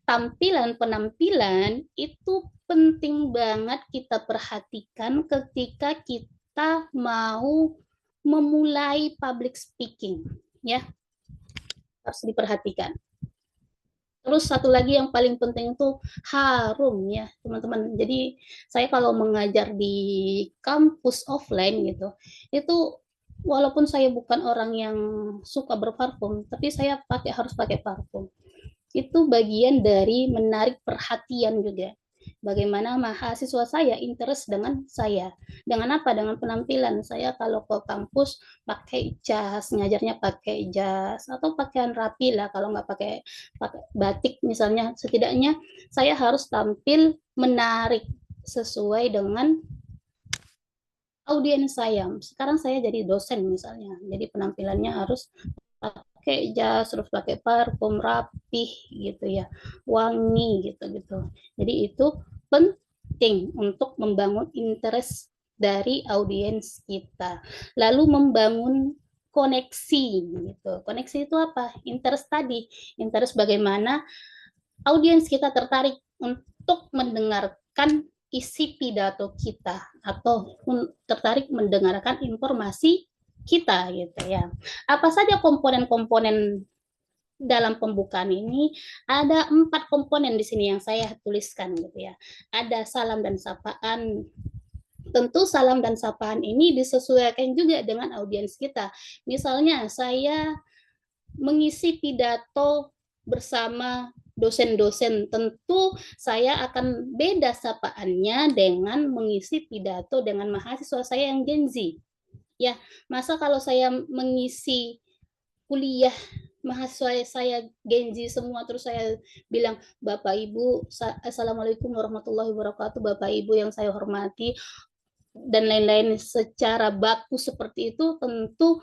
penampilan itu penting banget kita perhatikan ketika kita mau memulai public speaking ya, harus diperhatikan. Terus satu lagi yang paling penting itu harum ya teman-teman. Jadi saya kalau mengajar di kampus offline gitu, itu walaupun saya bukan orang yang suka berparfum, tapi saya harus pakai parfum. Itu bagian dari menarik perhatian juga. bagaimana mahasiswa saya interest dengan saya. Dengan apa? Dengan penampilan. Saya kalau ke kampus pakai jas, ngajarnya pakai jas, atau pakaian rapi lah, kalau nggak pakai batik misalnya. Setidaknya saya harus tampil menarik sesuai dengan audiens saya. Sekarang saya jadi dosen misalnya, jadi penampilannya harus pakai jas, terus pakai parfum rapih gitu ya, wangi gitu. Jadi itu penting untuk membangun interest dari audiens kita. Lalu membangun koneksi gitu. Koneksi itu apa? Interest tadi. Interest bagaimana audiens kita tertarik untuk mendengarkan isi pidato kita atau tertarik mendengarkan informasi kita gitu ya. Apa saja komponen-komponen dalam pembukaan ini? Ada 4 komponen di sini yang saya tuliskan gitu ya. Ada salam dan sapaan. Tentu salam dan sapaan ini disesuaikan juga dengan audiens kita. Misalnya saya mengisi pidato bersama dosen-dosen, tentu saya akan beda sapaannya dengan mengisi pidato dengan mahasiswa saya yang Gen Z. Ya, masa kalau saya mengisi kuliah mahasiswa saya Gen Z semua, terus saya bilang, Bapak Ibu, Assalamualaikum warahmatullahi wabarakatuh, Bapak Ibu yang saya hormati, dan lain-lain secara baku seperti itu, tentu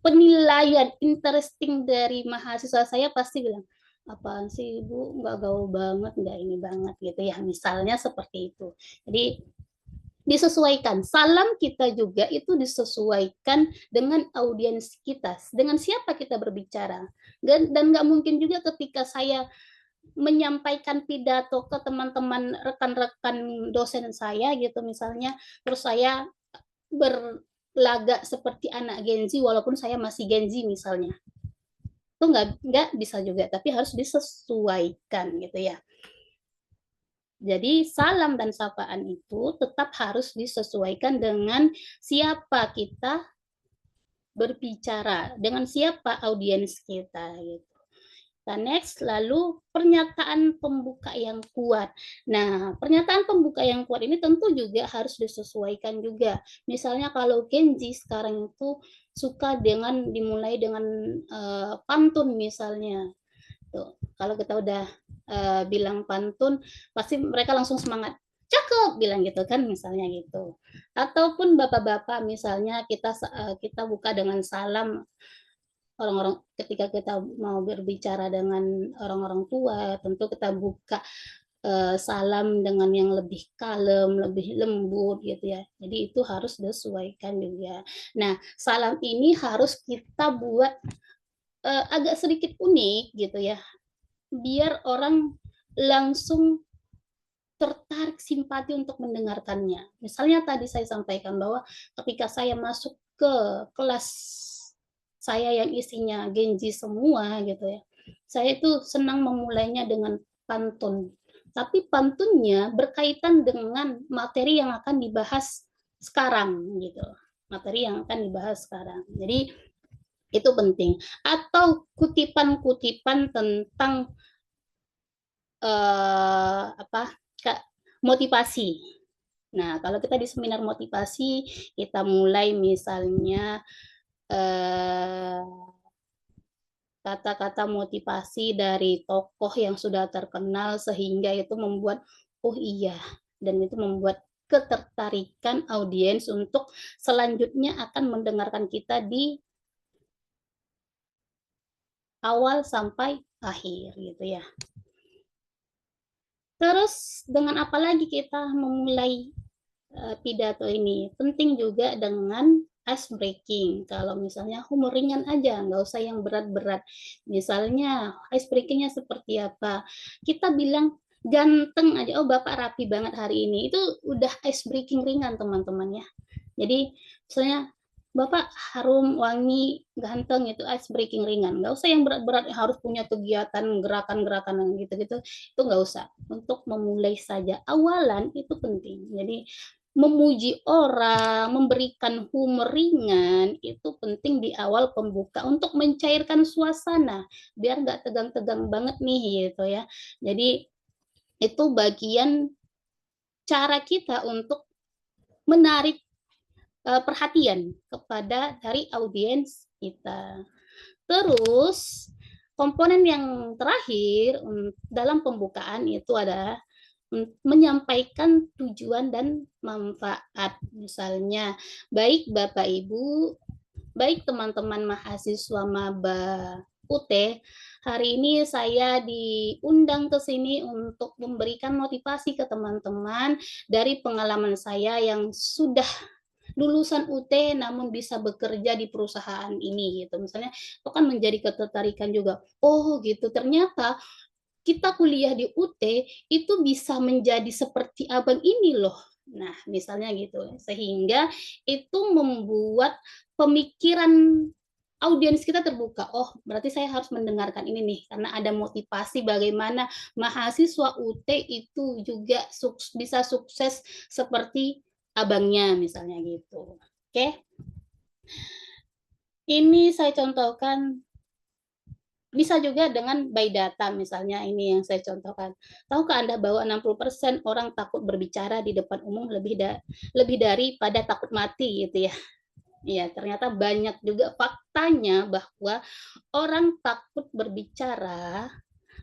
penilaian interesting dari mahasiswa saya pasti bilang, apaan sih Ibu, nggak gaul banget, nggak ini banget gitu ya, misalnya seperti itu. Jadi disesuaikan, salam kita juga itu disesuaikan dengan audiens kita, dengan siapa kita berbicara. Dan nggak mungkin juga ketika saya menyampaikan pidato ke teman-teman rekan-rekan dosen saya gitu misalnya, terus saya berlagak seperti anak Gen Z walaupun saya masih Gen Z misalnya. Itu nggak bisa juga, tapi harus disesuaikan gitu ya. Jadi salam dan sapaan itu tetap harus disesuaikan dengan siapa kita berbicara, dengan siapa audiens kita gitu. Dan next, lalu pernyataan pembuka yang kuat. Nah, pernyataan pembuka yang kuat ini tentu juga harus disesuaikan juga. Misalnya kalau Gen Z sekarang itu suka dengan dimulai dengan pantun misalnya. Tuh, kalau kita udah bilang pantun, pasti mereka langsung semangat. Cakep, bilang gitu kan misalnya gitu. Ataupun bapak-bapak misalnya kita buka dengan salam. Orang-orang ketika kita mau berbicara dengan orang-orang tua, tentu kita buka salam dengan yang lebih kalem, lebih lembut gitu ya. Jadi itu harus disesuaikan juga. Nah, salam ini harus kita buat agak sedikit unik gitu ya, biar orang langsung tertarik simpati untuk mendengarkannya. Misalnya tadi saya sampaikan bahwa ketika saya masuk ke kelas saya yang isinya Gen Z semua gitu ya, saya itu senang memulainya dengan pantun. Tapi pantunnya berkaitan dengan materi yang akan dibahas sekarang gitu. Materi yang akan dibahas sekarang. Jadi itu penting. Atau kutipan-kutipan tentang motivasi. Nah, kalau kita di seminar motivasi, kita mulai misalnya kata-kata motivasi dari tokoh yang sudah terkenal sehingga itu membuat oh iya, dan itu membuat ketertarikan audiens untuk selanjutnya akan mendengarkan kita di awal sampai akhir gitu ya. Terus dengan apa lagi kita memulai pidato ini? Penting juga dengan ice breaking. Kalau misalnya humor ringan aja, nggak usah yang berat-berat. Misalnya ice breakingnya seperti apa? Kita bilang ganteng aja, oh Bapak rapi banget hari ini. Itu udah ice breaking ringan teman-teman ya. Jadi misalnya Bapak harum, wangi, ganteng, itu ice breaking ringan. Nggak usah yang berat-berat, harus punya kegiatan, gerakan-gerakan gitu-gitu. Itu nggak usah. Untuk memulai saja awalan itu penting. Jadi memuji orang, memberikan humor ringan, itu penting di awal pembuka untuk mencairkan suasana, biar nggak tegang-tegang banget nih gitu ya. Jadi itu bagian cara kita untuk menarik perhatian kepada dari audiens kita. Terus komponen yang terakhir dalam pembukaan itu adalah menyampaikan tujuan dan manfaat. Misalnya, baik Bapak Ibu, baik teman-teman mahasiswa maba UT, hari ini saya diundang ke sini untuk memberikan motivasi ke teman-teman dari pengalaman saya yang sudah lulusan UT namun bisa bekerja di perusahaan ini gitu. Misalnya itu kan menjadi ketertarikan juga. Oh gitu, ternyata kita kuliah di UT itu bisa menjadi seperti abang ini loh. Nah, misalnya gitu. Sehingga itu membuat pemikiran audiens kita terbuka. Oh, berarti saya harus mendengarkan ini nih, karena ada motivasi bagaimana mahasiswa UT itu juga bisa sukses seperti abangnya, misalnya gitu. Oke. Ini saya contohkan, bisa juga dengan by data, misalnya ini yang saya contohkan. Tahukah Anda bahwa 60% orang takut berbicara di depan umum lebih daripada takut mati gitu ya. Ya, ternyata banyak juga faktanya bahwa orang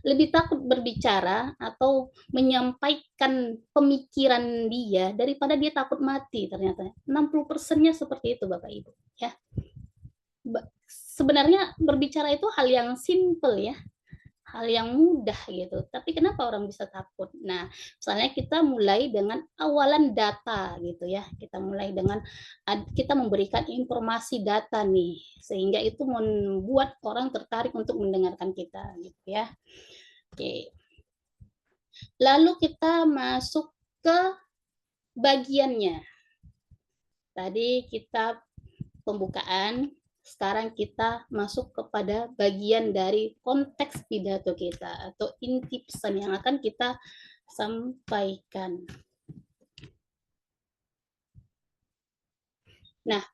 lebih takut berbicara atau menyampaikan pemikiran dia daripada dia takut mati ternyata. 60%-nya seperti itu Bapak Ibu, ya. Sebenarnya berbicara itu hal yang simple ya. Hal yang mudah gitu, tapi kenapa orang bisa takut? Nah, misalnya kita mulai dengan awalan data gitu ya, kita mulai dengan kita memberikan informasi data nih, sehingga itu membuat orang tertarik untuk mendengarkan kita gitu ya. Oke. Lalu kita masuk ke bagiannya. Tadi kita pembukaan. Sekarang kita masuk kepada bagian dari konteks pidato kita atau inti pesan yang akan kita sampaikan. Nah,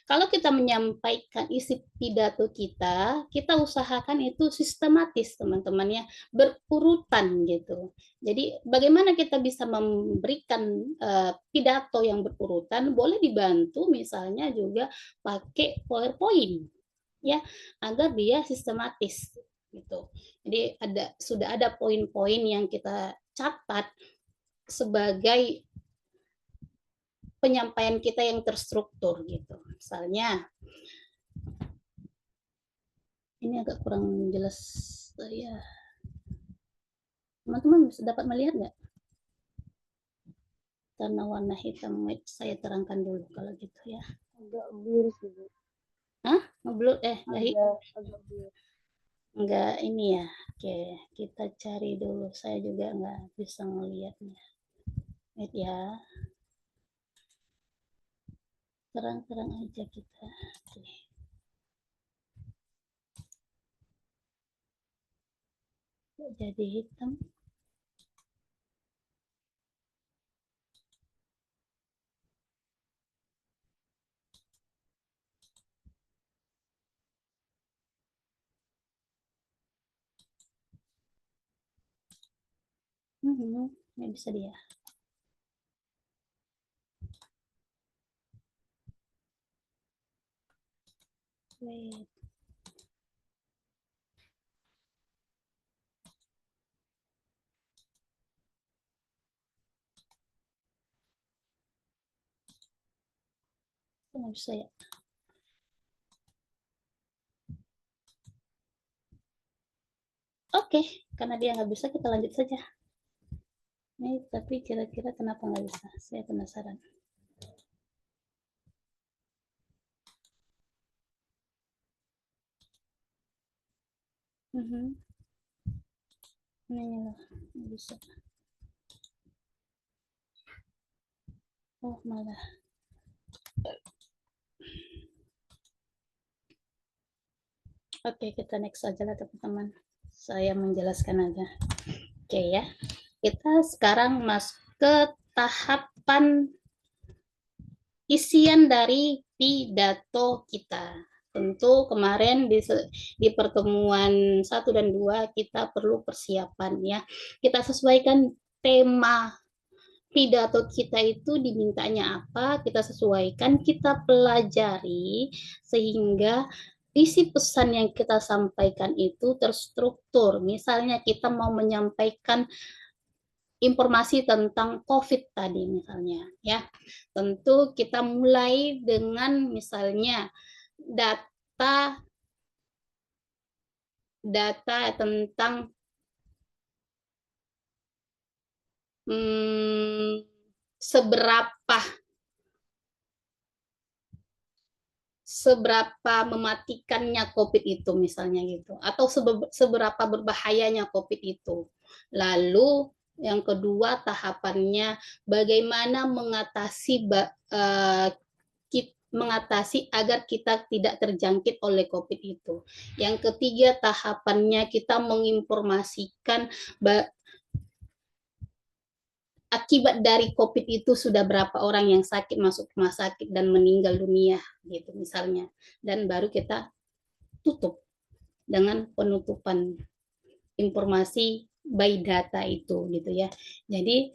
kalau kita menyampaikan isi pidato kita usahakan itu sistematis teman-teman ya, berurutan gitu. Jadi bagaimana kita bisa memberikan pidato yang berurutan, boleh dibantu misalnya juga pakai PowerPoint ya, agar dia sistematis gitu. Jadi sudah ada poin-poin yang kita catat sebagai penyampaian kita yang terstruktur gitu. Misalnya, ini agak kurang jelas ya. Teman-teman bisa dapat melihat nggak? Karena warna hitam, saya terangkan dulu kalau gitu ya. Agak blur sih, Bu. Hah? Ngeblur? Agak blur. Enggak ini ya. Oke, kita cari dulu. Saya juga nggak bisa melihatnya. Lihat ya. Terang-terang aja kita. Oke. Jadi hitam. Ini bisa dia. Wait. Nggak bisa ya. Oke, karena dia nggak bisa, kita lanjut saja. Nih, tapi kira-kira kenapa nggak bisa? Saya penasaran. Ini loh, nggak bisa. Oh, malah. Oke, kita next aja lah teman-teman. Saya menjelaskan aja. Oke ya. Kita sekarang masuk ke tahapan isian dari pidato kita. Tentu kemarin di pertemuan 1 dan 2 kita perlu persiapan ya. Kita sesuaikan tema pidato kita itu dimintanya apa, kita sesuaikan, kita pelajari sehingga isi pesan yang kita sampaikan itu terstruktur. Misalnya kita mau menyampaikan informasi tentang COVID tadi misalnya, ya. Tentu kita mulai dengan misalnya data tentang seberapa mematikannya COVID itu misalnya gitu, atau seberapa berbahayanya COVID itu. Lalu yang kedua tahapannya bagaimana mengatasi agar kita tidak terjangkit oleh COVID itu. Yang ketiga tahapannya kita menginformasikan akibat dari COVID itu sudah berapa orang yang sakit masuk rumah sakit dan meninggal dunia gitu misalnya. Dan baru kita tutup dengan penutupan informasi by data itu gitu ya. Jadi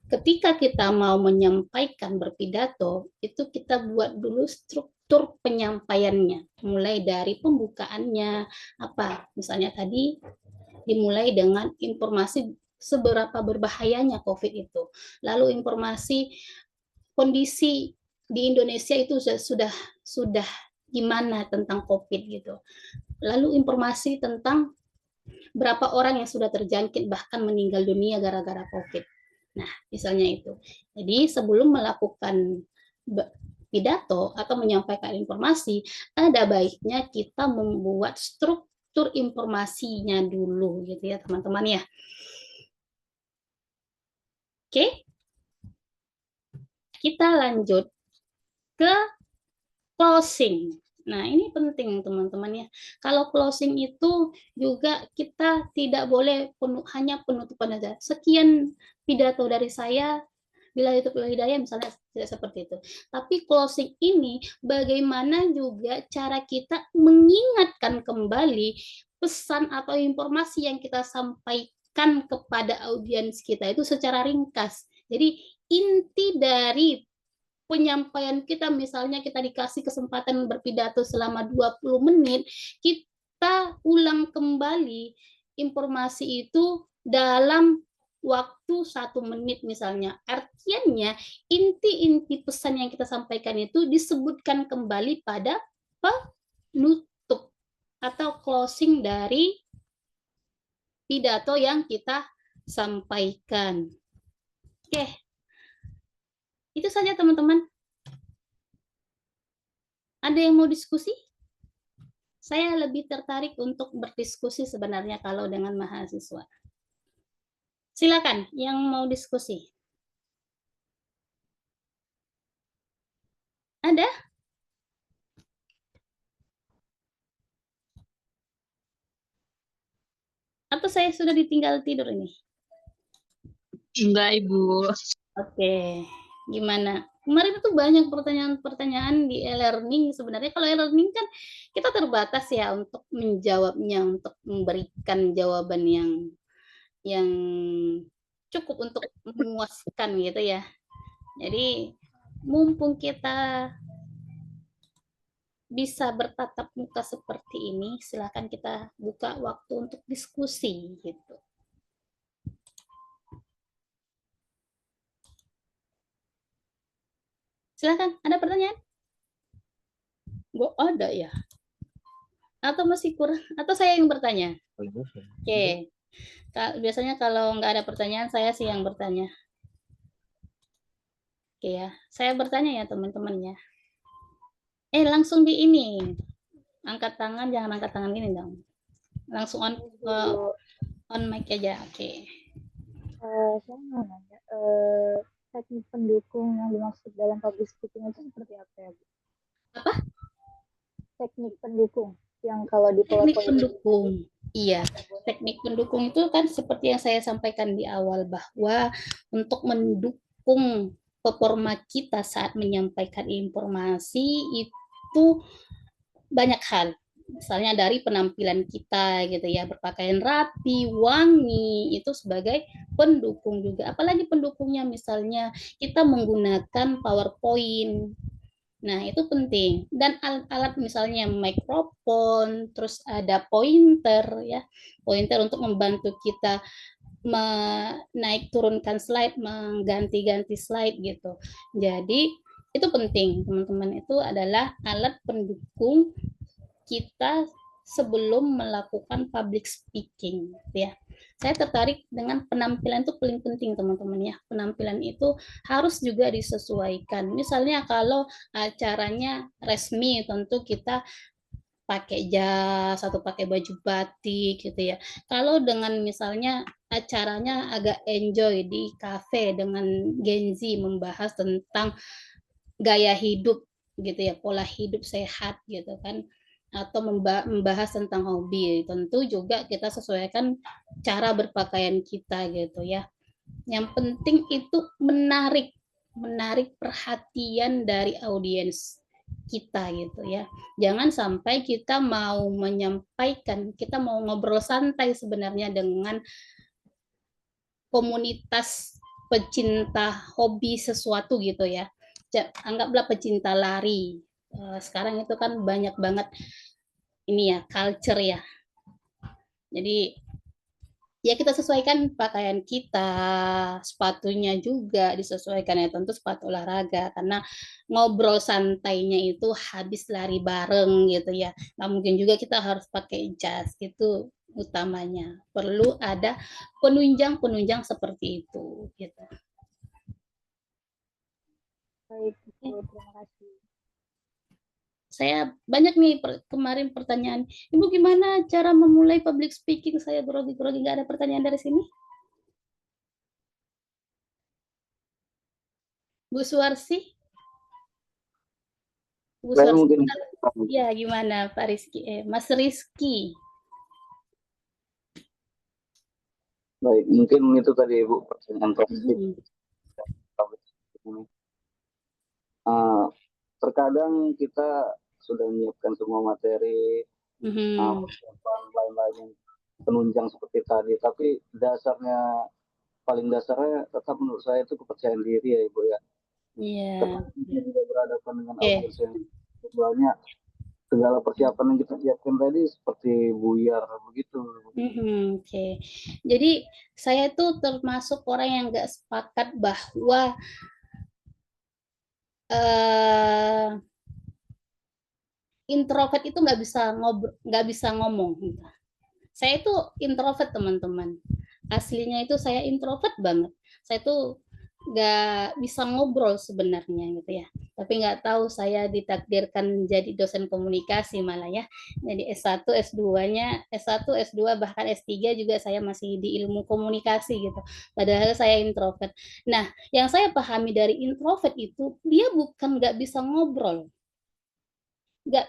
ketika kita mau menyampaikan berpidato, itu kita buat dulu struktur penyampaiannya, mulai dari pembukaannya apa, misalnya tadi dimulai dengan informasi seberapa berbahayanya COVID itu, lalu informasi kondisi di Indonesia itu sudah gimana tentang COVID gitu, lalu informasi tentang berapa orang yang sudah terjangkit bahkan meninggal dunia gara-gara COVID. Nah, misalnya itu. Jadi sebelum melakukan pidato atau menyampaikan informasi, ada baiknya kita membuat struktur informasinya dulu, gitu ya teman-teman ya. Oke, kita lanjut ke closing. Nah, ini penting teman-teman ya. Kalau closing itu juga kita tidak boleh hanya penutupan saja. Sekian pidato dari saya, bila itu hidayah misalnya tidak seperti itu. Tapi closing ini bagaimana juga cara kita mengingatkan kembali pesan atau informasi yang kita sampaikan kepada audiens kita itu secara ringkas. Jadi inti dari penyampaian kita, misalnya kita dikasih kesempatan berpidato selama 20 menit, kita ulang kembali informasi itu dalam waktu 1 menit misalnya. Artinya inti-inti pesan yang kita sampaikan itu disebutkan kembali pada penutup atau closing dari pidato yang kita sampaikan. Oke. Itu saja teman-teman. Ada yang mau diskusi? Saya lebih tertarik untuk berdiskusi sebenarnya kalau dengan mahasiswa. Silakan yang mau diskusi. Ada? Atau saya sudah ditinggal tidur ini? Enggak, Ibu. Oke. Gimana? Kemarin itu banyak pertanyaan-pertanyaan di e-learning. Sebenarnya kalau e-learning kan kita terbatas ya untuk menjawabnya, untuk memberikan jawaban yang cukup untuk memuaskan gitu ya. Jadi mumpung kita bisa bertatap muka seperti ini, silakan kita buka waktu untuk diskusi gitu. Silakan, ada pertanyaan? Nggak ada ya? Atau masih kurang? Atau saya yang bertanya? Oke. Biasanya kalau nggak ada pertanyaan, saya sih yang bertanya. Oke ya, saya bertanya ya teman-teman ya. Langsung di ini. Angkat tangan, jangan angkat tangan gini dong. Langsung on mic aja, oke. Saya mau nanya, teknik pendukung yang dimaksud dalam public speaking itu seperti apa ya, Bu? Apa? Teknik pendukung yang kalau di teknik pendukung. Iya, teknik pendukung itu kan seperti yang saya sampaikan di awal bahwa untuk mendukung performa kita saat menyampaikan informasi itu banyak hal. Misalnya dari penampilan kita gitu ya, berpakaian rapi, wangi, itu sebagai pendukung juga. Apalagi pendukungnya misalnya kita menggunakan PowerPoint. Nah, itu penting. Dan alat-alat misalnya mikrofon, terus ada pointer ya. Pointer untuk membantu kita menaik turunkan slide, mengganti-ganti slide gitu. Jadi, itu penting, teman-teman. Itu adalah alat pendukung kita sebelum melakukan public speaking ya. Saya tertarik dengan penampilan itu paling penting teman-teman ya. Penampilan itu harus juga disesuaikan. Misalnya kalau acaranya resmi tentu kita pakai jas atau pakai baju batik gitu ya. Kalau dengan misalnya acaranya agak enjoy di kafe dengan Gen Z membahas tentang gaya hidup gitu ya, pola hidup sehat gitu kan, atau membahas tentang hobi, tentu juga kita sesuaikan cara berpakaian kita gitu ya. Yang penting itu menarik perhatian dari audiens kita gitu ya. Jangan sampai kita mau menyampaikan, kita mau ngobrol santai sebenarnya dengan komunitas pecinta hobi sesuatu gitu ya. Anggaplah pecinta lari. Sekarang itu kan banyak banget ini ya, culture ya. Jadi ya kita sesuaikan pakaian kita, sepatunya juga disesuaikan ya, tentu sepatu olahraga, karena ngobrol santainya itu habis lari bareng gitu ya. Nah, mungkin juga kita harus pakai jas, itu utamanya. Perlu ada penunjang-penunjang seperti itu gitu. Baik, terima kasih. Saya banyak nih kemarin pertanyaan, Ibu gimana cara memulai public speaking? Saya grogi-grogi, nggak ada pertanyaan dari sini. Bu Suwarsi? Bu Saya Suwarsi, mungkin ya gimana Pak Rizky? Mas Rizky. baik, mungkin itu tadi Bu pertanyaan terakhir. Terkadang kita sudah menyiapkan semua materi, persiapan lain-lain, penunjang seperti tadi, tapi paling dasarnya tetap menurut saya itu kepercayaan diri ya Ibu ya. Iya. Kita juga berhadapan dengan audiens yang banyak, segala persiapan yang kita siapkan tadi seperti buyar begitu. Oke. Jadi saya tuh termasuk orang yang nggak sepakat bahwa introvert itu nggak bisa ngomong. Saya itu introvert teman-teman. Aslinya itu saya introvert banget. Saya tuh nggak bisa ngobrol sebenarnya gitu ya. Tapi nggak tahu saya ditakdirkan jadi dosen komunikasi malah ya. Jadi S1, S2-nya, S1, S2 bahkan S3 juga saya masih di ilmu komunikasi gitu. Padahal saya introvert. Nah, yang saya pahami dari introvert itu dia bukan nggak bisa ngobrol.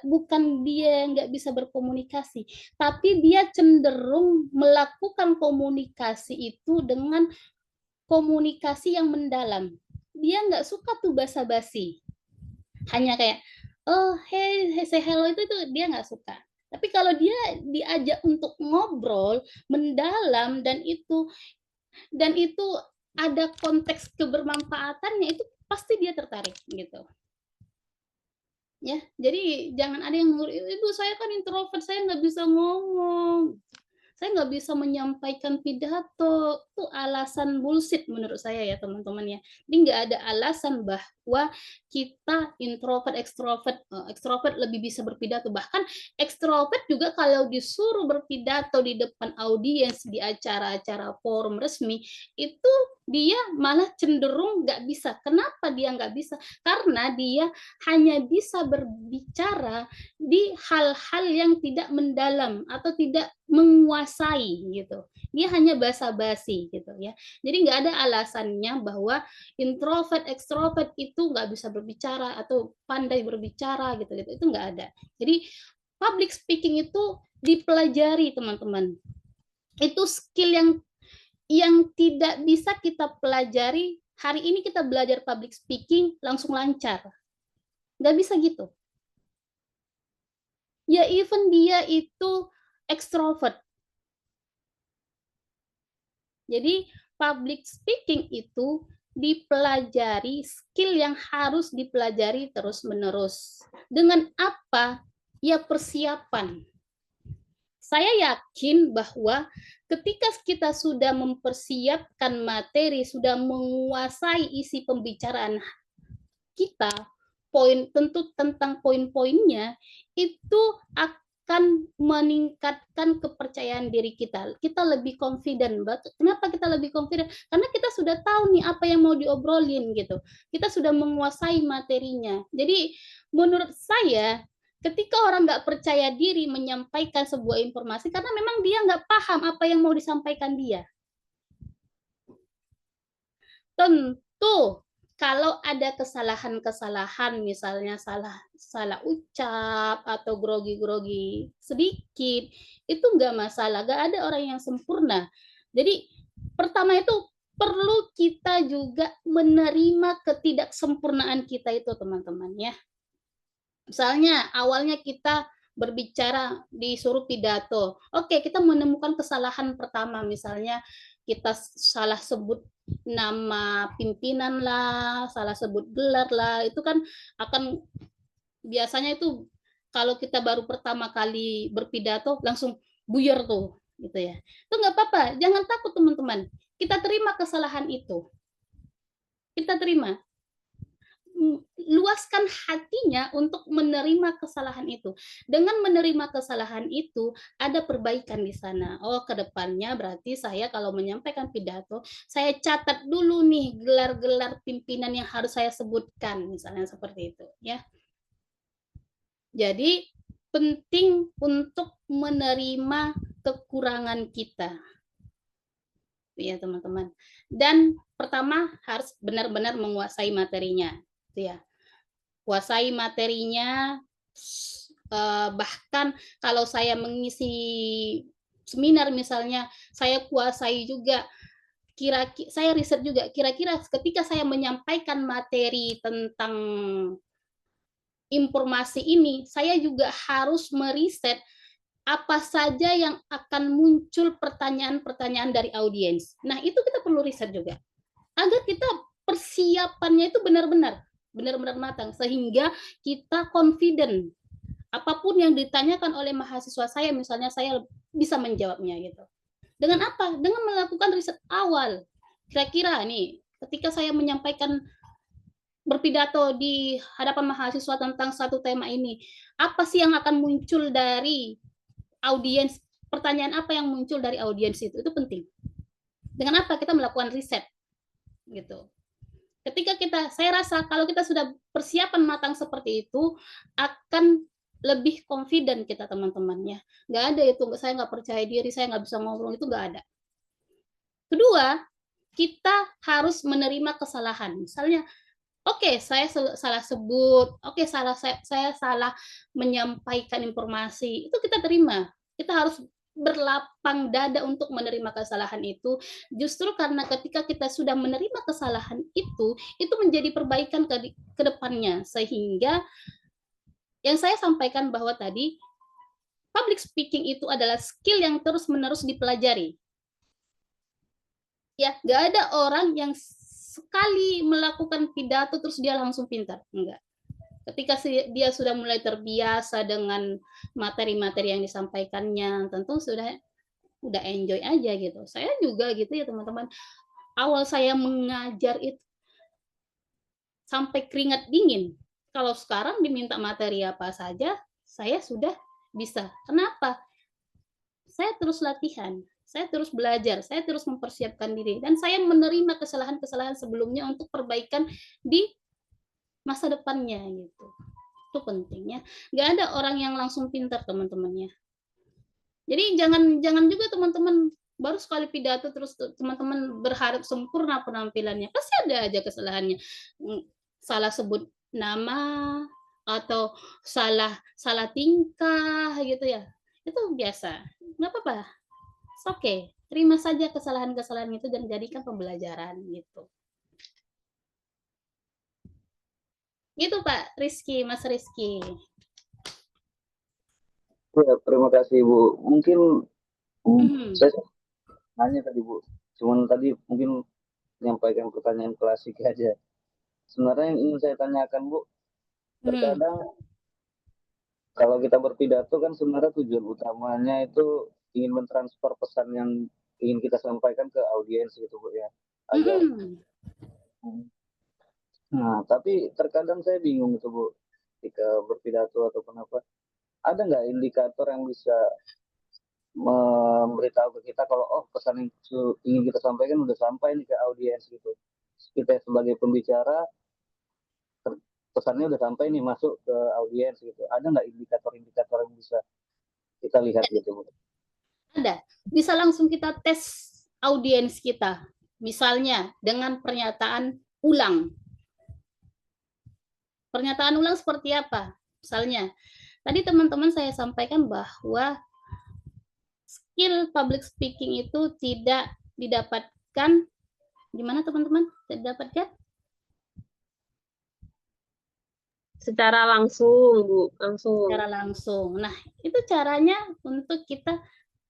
Bukan dia nggak bisa berkomunikasi, tapi dia cenderung melakukan komunikasi itu dengan komunikasi yang mendalam. Dia nggak suka tuh basa-basi. Hanya kayak, oh hey say hello itu dia nggak suka. Tapi kalau dia diajak untuk ngobrol mendalam dan itu ada konteks kebermanfaatannya, itu pasti dia tertarik gitu. Ya, jadi jangan ada yang Ibu saya kan introvert, saya nggak bisa ngomong, saya nggak bisa menyampaikan pidato. Itu alasan bullshit menurut saya ya teman-teman ya. Jadi nggak ada alasan bahwa kita introvert, ekstrovert lebih bisa berpidato. Bahkan ekstrovert juga kalau disuruh berpidato di depan audiens di acara-acara forum resmi, itu dia malah cenderung nggak bisa. Kenapa dia nggak bisa? Karena dia hanya bisa berbicara di hal-hal yang tidak mendalam atau tidak menguasai gitu. Dia hanya basa-basi gitu ya. Jadi nggak ada alasannya bahwa introvert, ekstrovert itu nggak bisa berbicara atau pandai berbicara gitu. Itu nggak ada. Jadi public speaking itu dipelajari teman-teman. Itu skill yang tidak bisa kita pelajari. Hari ini kita belajar public speaking langsung lancar. Nggak bisa gitu. ya even dia itu ekstrovert. Jadi public speaking itu dipelajari, skill yang harus dipelajari terus-menerus. Dengan apa? Ya persiapan. Saya yakin bahwa ketika kita sudah mempersiapkan materi, sudah menguasai isi pembicaraan kita, tentu tentang poin-poinnya, itu akan meningkatkan kepercayaan diri kita. Kita lebih confident. Kenapa kita lebih confident? Karena kita sudah tahu nih apa yang mau diobrolin gitu. Kita sudah menguasai materinya. Jadi menurut saya, ketika orang nggak percaya diri menyampaikan sebuah informasi, karena memang dia nggak paham apa yang mau disampaikan dia. Tentu kalau ada kesalahan-kesalahan, misalnya salah ucap atau grogi-grogi sedikit, itu nggak masalah. Nggak ada orang yang sempurna. Jadi pertama itu perlu kita juga menerima ketidaksempurnaan kita itu, teman-teman ya. Misalnya awalnya kita berbicara disuruh pidato. Oke, kita menemukan kesalahan pertama, misalnya kita salah sebut nama pimpinan lah, salah sebut gelar lah, itu kan akan biasanya itu kalau kita baru pertama kali berpidato langsung buyar tuh, gitu ya. Itu nggak apa-apa, jangan takut teman-teman. Kita terima kesalahan itu. Kita terima. Luaskan hatinya untuk menerima kesalahan itu. Dengan menerima kesalahan itu, ada perbaikan di sana. Oh, ke depannya berarti saya kalau menyampaikan pidato, saya catat dulu nih gelar-gelar pimpinan yang harus saya sebutkan, misalnya seperti itu, ya. Jadi, penting untuk menerima kekurangan kita. Ya, teman-teman. Dan pertama harus benar-benar menguasai materinya. Ya, kuasai materinya, bahkan kalau saya mengisi seminar misalnya, saya kuasai juga, saya riset juga, kira-kira ketika saya menyampaikan materi tentang informasi ini, saya juga harus meriset apa saja yang akan muncul pertanyaan-pertanyaan dari audiens. Nah, itu kita perlu riset juga, agar kita persiapannya itu benar-benar matang, sehingga kita confident apapun yang ditanyakan oleh mahasiswa saya, misalnya saya bisa menjawabnya gitu. Dengan apa? Dengan melakukan riset awal. Kira-kira nih, ketika saya menyampaikan berpidato di hadapan mahasiswa tentang satu tema ini, apa sih yang akan muncul dari audiens? Pertanyaan apa yang muncul dari audiens itu penting. Dengan apa? Kita melakukan riset gitu. Ketika saya rasa kalau kita sudah persiapan matang seperti itu, akan lebih confident kita, teman-teman ya. Nggak ada itu, saya nggak percaya diri, saya nggak bisa ngobrol, itu nggak ada. Kedua, kita harus menerima kesalahan. Misalnya, oke, saya salah sebut, oke, saya salah menyampaikan informasi, itu kita terima. Kita harus berlapang dada untuk menerima kesalahan itu, justru karena ketika kita sudah menerima kesalahan itu menjadi perbaikan ke depannya, sehingga yang saya sampaikan bahwa tadi public speaking itu adalah skill yang terus-menerus dipelajari. Ya, nggak ada orang yang sekali melakukan pidato terus dia langsung pintar, enggak. Ketika dia sudah mulai terbiasa dengan materi-materi yang disampaikannya, tentu udah enjoy aja gitu. Saya juga gitu ya, teman-teman. Awal saya mengajar itu sampai keringat dingin. Kalau sekarang diminta materi apa saja, saya sudah bisa. Kenapa? Saya terus latihan, saya terus belajar, saya terus mempersiapkan diri, dan saya menerima kesalahan-kesalahan sebelumnya untuk perbaikan di masa depannya gitu. Itu pentingnya. Nggak ada orang yang langsung pintar, teman-temannya. Jadi jangan juga teman-teman baru sekali pidato terus teman-teman berharap sempurna penampilannya. Pasti ada aja kesalahannya. Salah sebut nama atau salah tingkah gitu ya. Itu biasa. Nggak apa-apa. Oke, terima saja kesalahan-kesalahan itu dan jadikan pembelajaran gitu. Gitu Pak Rizky, Mas Rizky. Ya, terima kasih Bu. Mungkin saya nanya tadi Bu, cuman tadi mungkin menyampaikan pertanyaan klasik aja. Sebenarnya yang ingin saya tanyakan Bu, terkadang kalau kita berpidato kan sebenarnya tujuan utamanya itu ingin mentransfer pesan yang ingin kita sampaikan ke audiens gitu Bu ya. Agar Nah, tapi terkadang saya bingung itu Bu, ketika berpidato atau apa. Ada nggak indikator yang bisa memberitahu ke kita kalau pesan yang ingin kita sampaikan udah sampai nih ke audiens gitu. Kita sebagai pembicara pesannya udah sampai nih masuk ke audiens gitu. Ada nggak indikator-indikator yang bisa kita lihat gitu Bu? Ada. Bisa langsung kita tes audiens kita. Misalnya dengan pernyataan ulang. Pernyataan ulang seperti apa? Misalnya, tadi teman-teman saya sampaikan bahwa skill public speaking itu tidak didapatkan, gimana teman-teman? Tidak didapatkan? Secara langsung, Bu. Langsung. Secara langsung. Nah, itu caranya untuk kita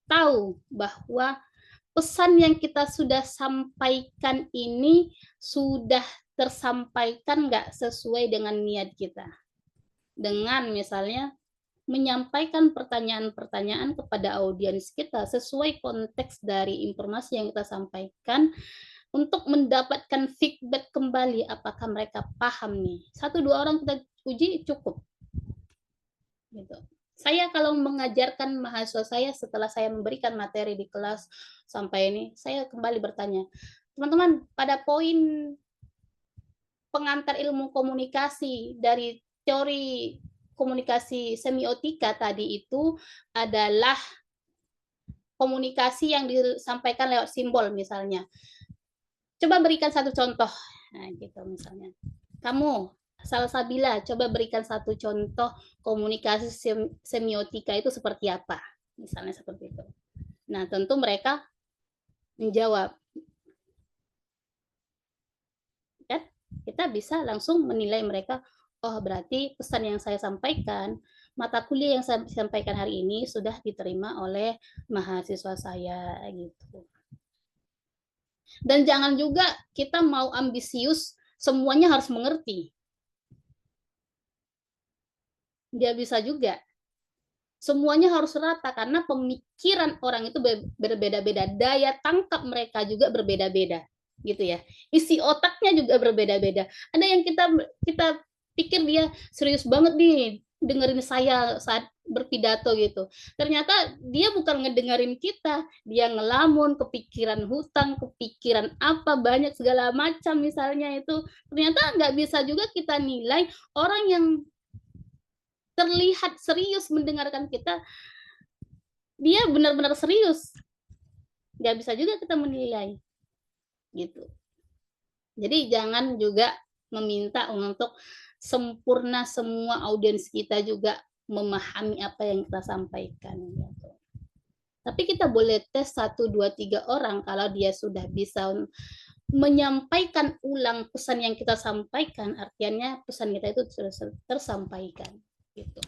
tahu bahwa pesan yang kita sudah sampaikan ini sudah tersampaikan nggak sesuai dengan niat kita. Dengan misalnya menyampaikan pertanyaan-pertanyaan kepada audiens kita sesuai konteks dari informasi yang kita sampaikan untuk mendapatkan feedback kembali apakah mereka paham nih. 1-2 orang kita uji cukup. Gitu. Saya kalau mengajarkan mahasiswa saya setelah saya memberikan materi di kelas sampai ini, saya kembali bertanya, teman-teman, pada poin pengantar ilmu komunikasi dari teori komunikasi semiotika tadi itu adalah komunikasi yang disampaikan lewat simbol misalnya. Coba berikan satu contoh. Nah, gitu misalnya. Kamu, Salsabila, coba berikan satu contoh komunikasi semiotika itu seperti apa? Misalnya seperti itu. Nah, tentu mereka menjawab. Kan? Kita bisa langsung menilai mereka, oh berarti pesan yang saya sampaikan, mata kuliah yang saya sampaikan hari ini sudah diterima oleh mahasiswa saya gitu. Dan jangan juga kita mau ambisius semuanya harus mengerti. Dia bisa juga. Semuanya harus rata karena pemikiran orang itu berbeda-beda, daya tangkap mereka juga berbeda-beda, gitu ya. Isi otaknya juga berbeda-beda. Ada yang kita pikir dia serius banget nih dengerin saya saat berpidato gitu. Ternyata dia bukan ngedengerin kita, dia ngelamun, kepikiran hutang, kepikiran apa banyak segala macam misalnya itu. Ternyata nggak bisa juga kita nilai orang yang terlihat serius mendengarkan kita, dia benar-benar serius. Nggak bisa juga kita menilai. Gitu. Jadi jangan juga meminta untuk sempurna semua audiens kita juga memahami apa yang kita sampaikan. Gitu. Tapi kita boleh tes 1, 2, 3 orang kalau dia sudah bisa menyampaikan ulang pesan yang kita sampaikan, artinya pesan kita itu sudah tersampaikan. Gitu.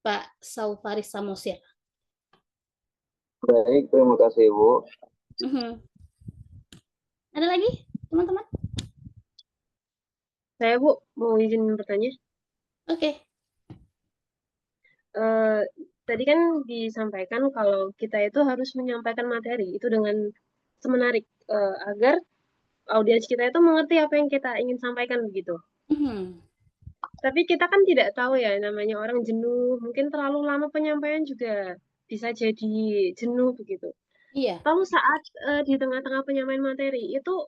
Pak Saufaris Samosir. Baik, terima kasih Bu. Ada lagi teman-teman? Saya Bu mau izin bertanya. Oke. Tadi kan disampaikan kalau kita itu harus menyampaikan materi itu dengan semenarik agar audiens kita itu mengerti apa yang kita ingin sampaikan begitu. Tapi kita kan tidak tahu ya, namanya orang jenuh, mungkin terlalu lama penyampaian juga bisa jadi jenuh begitu. Iya. Kalau saat di tengah-tengah penyampaian materi itu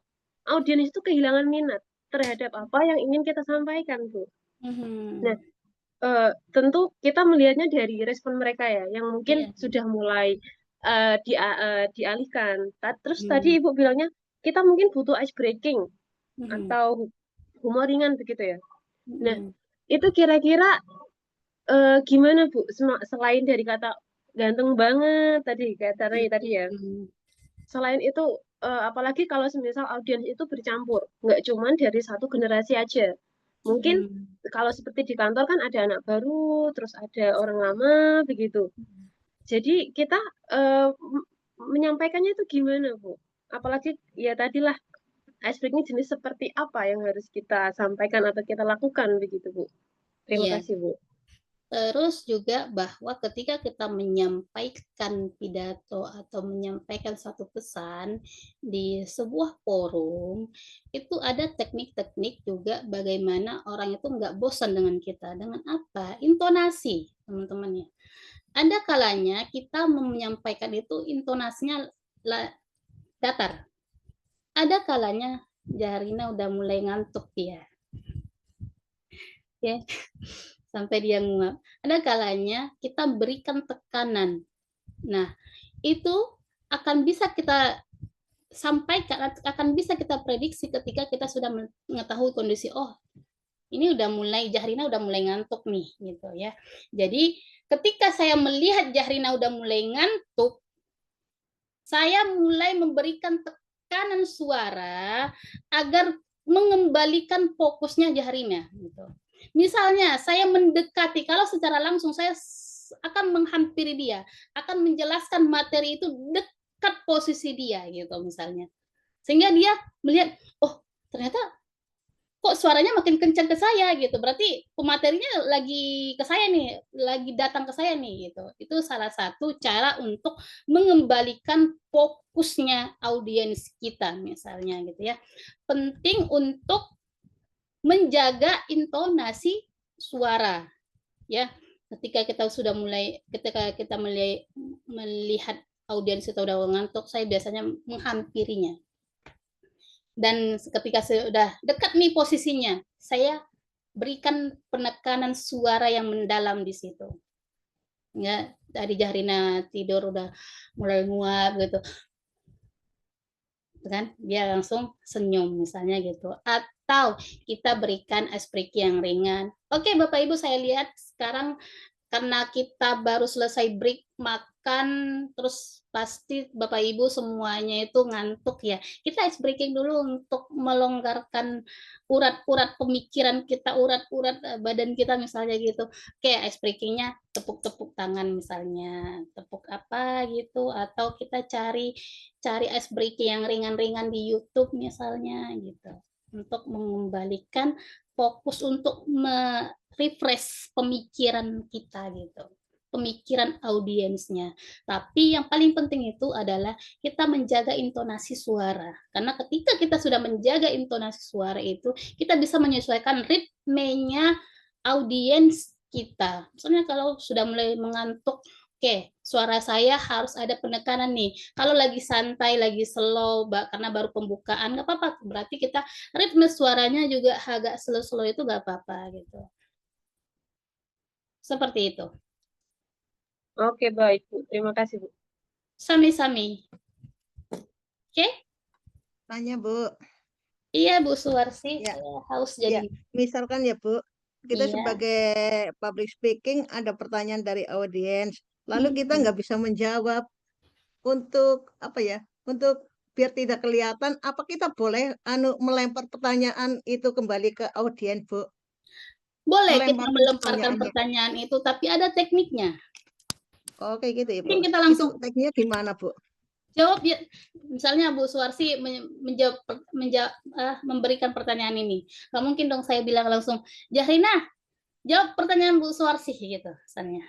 audiens itu kehilangan minat terhadap apa yang ingin kita sampaikan, Bu. Nah, tentu kita melihatnya dari respon mereka ya, yang mungkin sudah mulai dialihkan. Terus tadi Ibu bilangnya kita mungkin butuh ice breaking atau humor ringan begitu ya. Nah, itu kira-kira gimana Bu? Selain dari kata ganteng banget tadi katanya tadi ya. Selain itu, apalagi kalau semisal audiens itu bercampur, nggak cuma dari satu generasi aja, Mungkin kalau seperti di kantor kan ada anak baru, terus ada orang lama begitu. Jadi kita menyampaikannya itu gimana, Bu? Apalagi ya tadilah ice breaking jenis seperti apa yang harus kita sampaikan atau kita lakukan begitu, Bu. Terima Iya. kasih, Bu. Terus juga bahwa ketika kita menyampaikan pidato atau menyampaikan satu pesan di sebuah forum, itu ada teknik-teknik juga bagaimana orang itu nggak bosan dengan kita. Dengan apa? Intonasi, teman-teman ya. Ada kalanya kita menyampaikan itu intonasinya datar. Ada kalanya Jarina udah mulai ngantuk dia. Ya. Sampai dia nguap. Ada kalanya kita berikan tekanan. Nah, itu akan bisa kita sampaikan, akan bisa kita prediksi ketika kita sudah mengetahui kondisi, oh, ini udah mulai, Jahrina udah mulai ngantuk nih, gitu ya. Jadi, ketika saya melihat Jahrina udah mulai ngantuk, saya mulai memberikan tekanan suara agar mengembalikan fokusnya Jahrina, gitu. Misalnya saya mendekati, kalau secara langsung saya akan menghampiri dia, akan menjelaskan materi itu dekat posisi dia gitu misalnya. Sehingga dia melihat, oh ternyata kok suaranya makin kencang ke saya gitu. Berarti pematerinya lagi ke saya nih, lagi datang ke saya nih gitu. Itu salah satu cara untuk mengembalikan fokusnya audiens kita misalnya gitu ya. Penting untuk menjaga intonasi suara ya. Ketika kita sudah mulai, ketika kita melihat audiens kita udah ngantuk, saya biasanya menghampirinya. Dan ketika sudah dekat nih posisinya, saya berikan penekanan suara yang mendalam di situ. Ya, tadi Jahrina tidur udah mulai nguap gitu. Kan dia langsung senyum misalnya gitu, atau kita berikan ice breaking yang ringan. Oke Bapak Ibu, saya lihat sekarang karena kita baru selesai break makan, terus pasti Bapak Ibu semuanya itu ngantuk ya. Kita ice breaking dulu untuk melonggarkan urat-urat pemikiran kita, urat-urat badan kita misalnya gitu. Oke, ice breakingnya tepuk-tepuk tangan misalnya, tepuk apa gitu, atau kita cari ice breaking yang ringan-ringan di YouTube misalnya gitu, untuk mengembalikan fokus, untuk refresh pemikiran kita gitu, pemikiran audiensnya. Tapi yang paling penting itu adalah kita menjaga intonasi suara, karena ketika kita sudah menjaga intonasi suara itu, kita bisa menyesuaikan ritmenya audiens kita. Misalnya kalau sudah mulai mengantuk, oke, suara saya harus ada penekanan nih. Kalau lagi santai, lagi slow, karena baru pembukaan, nggak apa-apa. Berarti kita ritme suaranya juga agak slow-slow, itu nggak apa-apa gitu. Seperti itu. Oke, baik, Bu. Terima kasih, Bu. Sami-sami. Oke? Tanya, Bu. Iya, Bu Suwarsi. Ya. Haus jadi. Ya. Misalkan ya, Bu, kita Iya. sebagai public speaking ada pertanyaan dari audiens, lalu kita nggak bisa menjawab. Untuk apa ya? Untuk biar tidak kelihatan, apa kita boleh melempar pertanyaan itu kembali ke audiens, Bu? Boleh kita melemparkan pertanyaan itu, tapi ada tekniknya. Oh, kayak gitu ya, Bu. Mungkin kita langsung, itu tekniknya gimana, Bu? Jawab ya. Misalnya Bu Suwarsi memberikan pertanyaan ini. Nggak mungkin dong saya bilang langsung, Jahrina, jawab pertanyaan Bu Suwarsi gitu misalnya.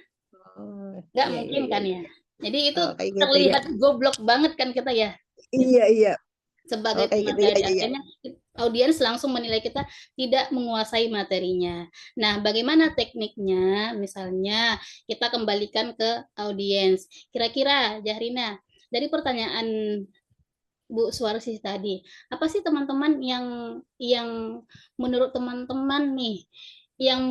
Nggak mungkin kan ya. Jadi itu terlihat goblok banget kan kita ya. Iya. Sebagai pemateri, akhirnya audiens langsung menilai kita tidak menguasai materinya. Nah, bagaimana tekniknya? Misalnya kita kembalikan ke audiens. Kira-kira Jahrina, dari pertanyaan Bu Suwarsi tadi, apa sih teman-teman yang menurut teman-teman nih yang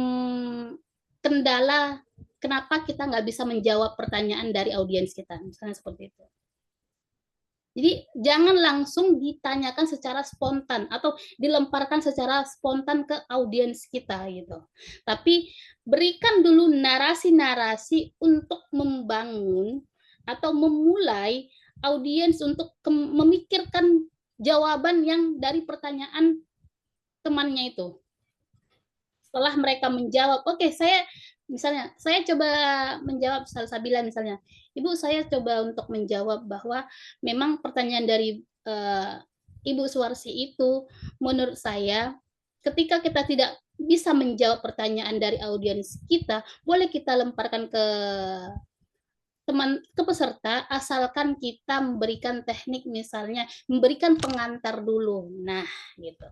kendala kenapa kita nggak bisa menjawab pertanyaan dari audiens kita, misalnya seperti itu. Jadi jangan langsung ditanyakan secara spontan atau dilemparkan secara spontan ke audiens kita gitu. Tapi berikan dulu narasi-narasi untuk membangun atau memulai audiens untuk memikirkan jawaban yang dari pertanyaan temannya itu. setelah mereka menjawab, oke, saya coba menjawab Salsabila misalnya, Ibu, saya coba untuk menjawab bahwa memang pertanyaan dari Ibu Suwarsi itu menurut saya ketika kita tidak bisa menjawab pertanyaan dari audiens kita, boleh kita lemparkan ke peserta, asalkan kita memberikan teknik, misalnya memberikan pengantar dulu. Nah, gitu.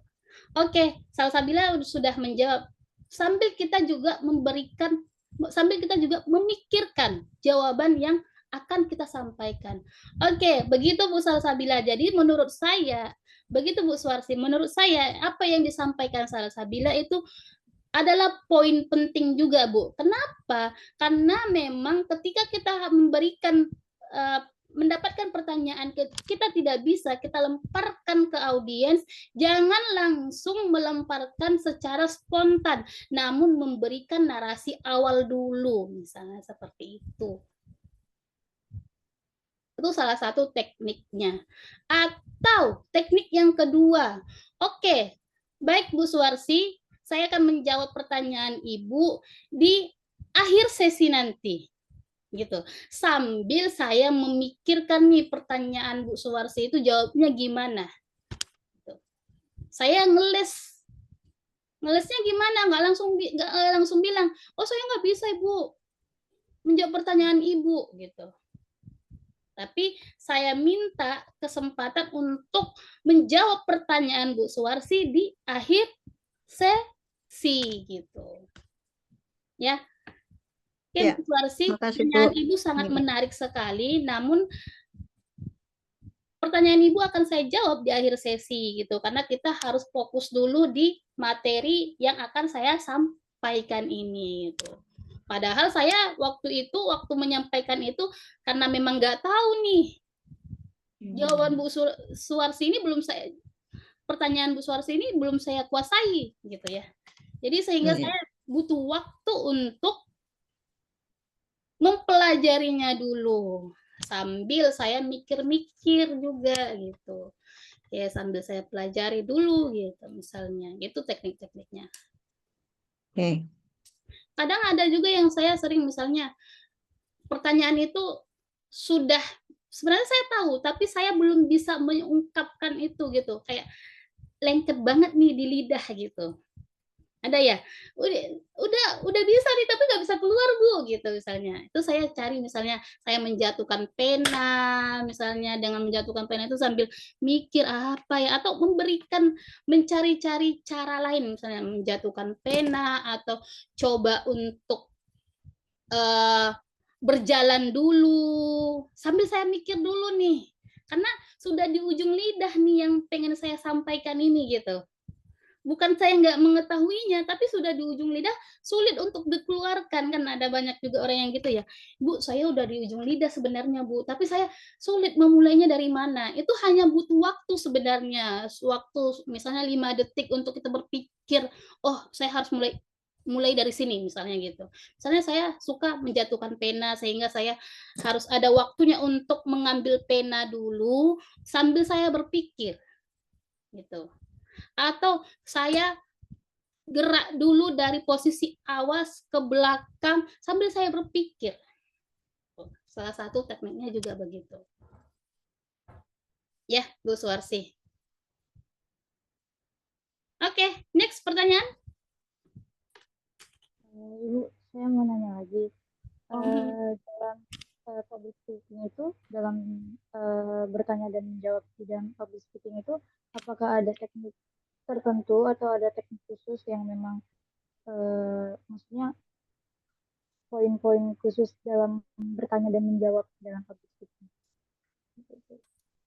Oke, Salsabila sudah menjawab. Sambil kita juga memikirkan jawaban yang akan kita sampaikan. Oke, begitu Bu Salsabila. Jadi menurut saya, begitu Bu Suwarsi, menurut saya apa yang disampaikan Salsabila itu adalah poin penting juga, Bu. Kenapa? Karena memang ketika kita mendapatkan pertanyaan, kita tidak bisa kita lemparkan ke audiens, jangan langsung melemparkan secara spontan, namun memberikan narasi awal dulu, misalnya seperti itu. Itu salah satu tekniknya. Atau teknik yang kedua, oke, baik Bu Suwarsi, saya akan menjawab pertanyaan Ibu di akhir sesi nanti, gitu. Sambil saya memikirkan nih pertanyaan Bu Suwarsi itu jawabnya gimana. Saya ngelesnya gimana? Nggak langsung bilang, oh saya nggak bisa Ibu menjawab pertanyaan Ibu, gitu. Tapi saya minta kesempatan untuk menjawab pertanyaan Bu Suwarsi di akhir sesi, gitu. Ya. Oke, Bu Suwarsi, pertanyaan Ibu sangat menarik sekali, namun pertanyaan Ibu akan saya jawab di akhir sesi, gitu, karena kita harus fokus dulu di materi yang akan saya sampaikan ini, gitu. Padahal saya waktu menyampaikan itu karena memang nggak tahu nih jawaban Bu Suwarsi ini pertanyaan Bu Suwarsi ini belum saya kuasai, gitu ya. Jadi sehingga saya butuh waktu untuk mempelajarinya dulu sambil saya mikir-mikir juga, gitu. Ya, sambil saya pelajari dulu, gitu, misalnya. Gitu teknik-tekniknya. Oke. Kadang ada juga yang saya sering, misalnya pertanyaan itu sudah sebenarnya saya tahu, tapi saya belum bisa mengungkapkan itu, gitu. Kayak lengket banget nih di lidah, gitu. Ada ya, udah bisa nih tapi nggak bisa keluar Bu, gitu misalnya. Itu saya cari, misalnya saya menjatuhkan pena, misalnya dengan menjatuhkan pena itu sambil mikir apa ya, atau mencari-cari cara lain, misalnya menjatuhkan pena atau coba untuk berjalan dulu sambil saya mikir dulu nih, karena sudah di ujung lidah nih yang pengen saya sampaikan ini, gitu. Bukan saya nggak mengetahuinya, tapi sudah di ujung lidah, sulit untuk dikeluarkan. Kan ada banyak juga orang yang gitu ya, Bu, saya udah di ujung lidah sebenarnya Bu, tapi saya sulit memulainya dari mana. Itu hanya butuh waktu sebenarnya, waktu misalnya 5 detik untuk kita berpikir, oh saya harus mulai dari sini, misalnya gitu. Misalnya saya suka menjatuhkan pena, sehingga saya harus ada waktunya untuk mengambil pena dulu, sambil saya berpikir, gitu. Atau saya gerak dulu dari posisi awas ke belakang sambil saya berpikir. Salah satu tekniknya juga begitu. Ya, Bu Suwarsi. Oke, next pertanyaan. Ibu, saya mau nanya lagi. Dalam public speaking itu, dalam bertanya dan menjawab di dalam public speaking itu, apakah ada teknik tertentu atau ada teknik khusus yang memang maksudnya poin-poin khusus dalam bertanya dan menjawab dalam public speaking,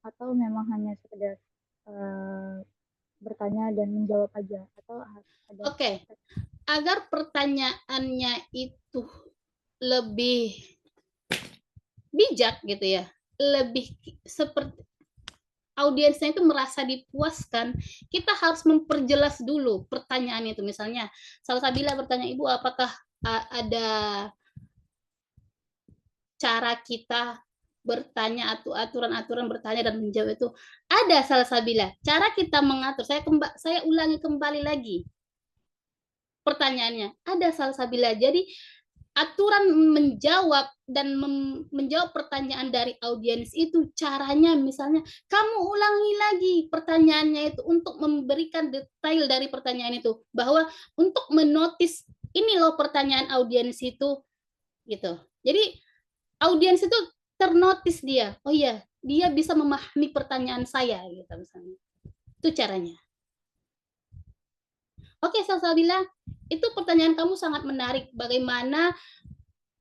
atau memang hanya sekedar bertanya dan menjawab aja, atau ada? Oke, agar pertanyaannya itu lebih bijak, gitu ya, lebih seperti audiensnya itu merasa dipuaskan, kita harus memperjelas dulu pertanyaan itu. Misalnya, Salsabila bertanya, Ibu, apakah ada cara kita bertanya atau aturan-aturan bertanya dan menjawab itu? Ada, Salsabila. Cara kita mengatur, saya ulangi kembali lagi. pertanyaannya, ada salsabila. Jadi aturan menjawab dan menjawab pertanyaan dari audiens itu caranya misalnya kamu ulangi lagi pertanyaannya itu untuk memberikan detail dari pertanyaan itu, bahwa untuk menotis ini loh pertanyaan audiens itu gitu. Jadi audiens itu ternotis dia, oh iya dia bisa memahami pertanyaan saya gitu misalnya. Itu caranya. Oke, Salsabila, itu pertanyaan kamu sangat menarik. Bagaimana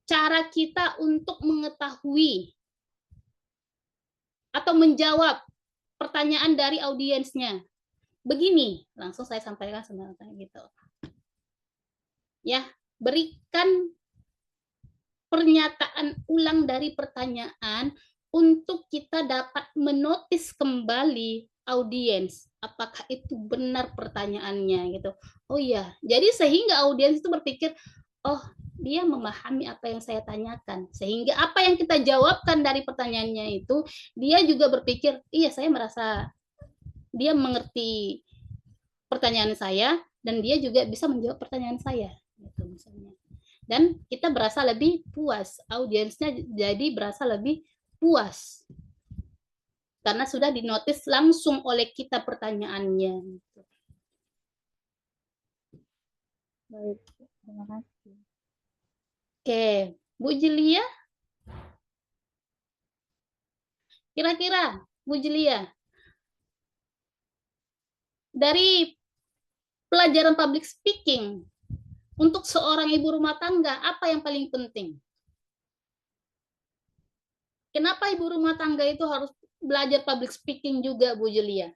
cara kita untuk mengetahui atau menjawab pertanyaan dari audiensnya? Begini, langsung saya sampaikan sebenarnya gitu. Ya, berikan pernyataan ulang dari pertanyaan untuk kita dapat menotis kembali audiens, apakah itu benar pertanyaannya gitu. Oh iya, jadi sehingga audiens itu berpikir, oh dia memahami apa yang saya tanyakan, sehingga apa yang kita jawabkan dari pertanyaannya itu dia juga berpikir, iya saya merasa dia mengerti pertanyaan saya dan dia juga bisa menjawab pertanyaan saya gitu misalnya. Dan kita berasa lebih puas, audiensnya jadi berasa lebih puas karena sudah dinotis langsung oleh kita pertanyaannya. Baik, terima kasih. Oke, Bu Julia. Kira-kira Bu Julia, dari pelajaran public speaking untuk seorang ibu rumah tangga, apa yang paling penting? Kenapa ibu rumah tangga itu harus belajar public speaking juga, Bu Julia?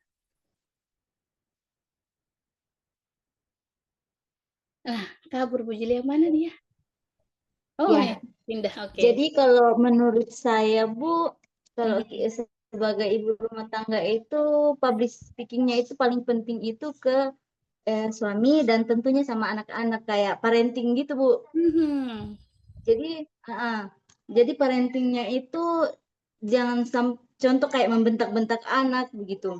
Kabur Bu Julia, mana dia? Oh ya, pindah. Oke. Jadi kalau menurut saya, Bu, kalau sebagai ibu rumah tangga itu public speaking-nya itu paling penting itu ke suami dan tentunya sama anak-anak, kayak parenting gitu, Bu. Jadi parentingnya itu jangan contoh kayak membentak-bentak anak begitu.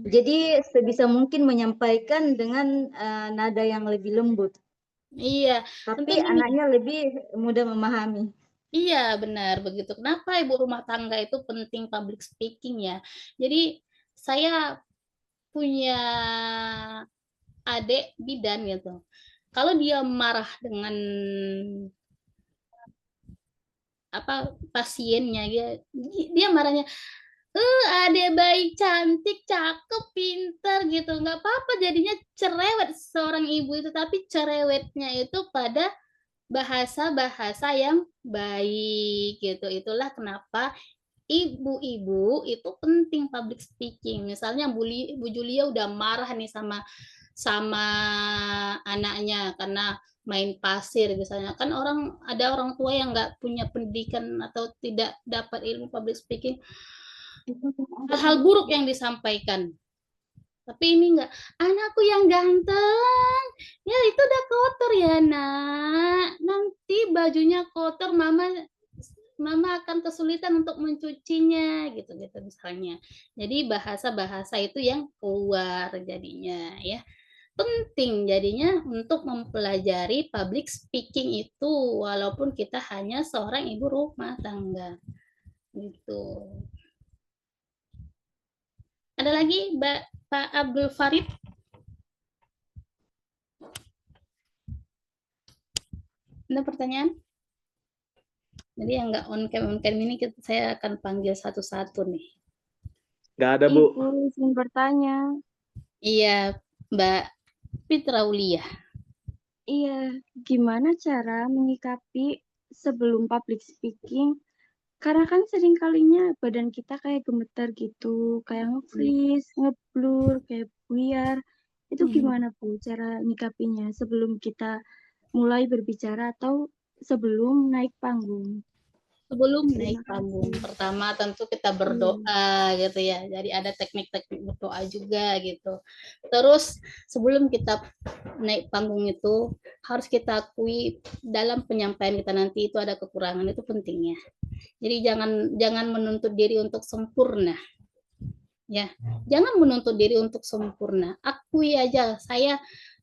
Jadi sebisa mungkin menyampaikan dengan nada yang lebih lembut. Iya. Tapi anaknya lebih mudah memahami. Iya, benar begitu. Kenapa ibu rumah tangga itu penting public speaking ya? Jadi saya punya adik bidan gitu. Kalau dia marah dengan pasiennya, dia marahnya, adek baik, cantik, cakep, pintar gitu, nggak apa-apa jadinya cerewet seorang ibu itu, tapi cerewetnya itu pada bahasa-bahasa yang baik gitu. Itulah kenapa ibu-ibu itu penting public speaking. Misalnya Bu Julia udah marah nih sama anaknya karena main pasir misalnya, kan ada orang tua yang nggak punya pendidikan atau tidak dapat ilmu public speaking, hal-hal buruk yang disampaikan. Tapi ini enggak, anakku yang ganteng, ya itu udah kotor ya nak, nanti bajunya kotor, mama akan kesulitan untuk mencucinya gitu misalnya. Jadi bahasa-bahasa itu yang keluar jadinya ya. Penting jadinya untuk mempelajari public speaking itu walaupun kita hanya seorang ibu rumah tangga. Gitu. Ada lagi Pak Abdul Farid? Ada pertanyaan? Jadi yang nggak on cam ini saya akan panggil satu-satu nih. Nggak ada, Bu. Ibu izin bertanya. Iya, Mbak Fitra Aulia. Iya, gimana cara menyikapi sebelum public speaking? Karena kan sering kalinya badan kita kayak gemetar gitu, kayak nge-freeze, ngeblur, kayak buyar. Itu gimana Bu cara nyikapinya sebelum kita mulai berbicara atau sebelum naik panggung? Sebelum naik panggung, pertama tentu kita berdoa gitu ya. Jadi ada teknik-teknik berdoa juga gitu. Terus sebelum kita naik panggung itu harus kita akui dalam penyampaian kita nanti itu ada kekurangan, itu pentingnya. Jadi jangan menuntut diri untuk sempurna. Ya, jangan menuntut diri untuk sempurna. Akui aja, saya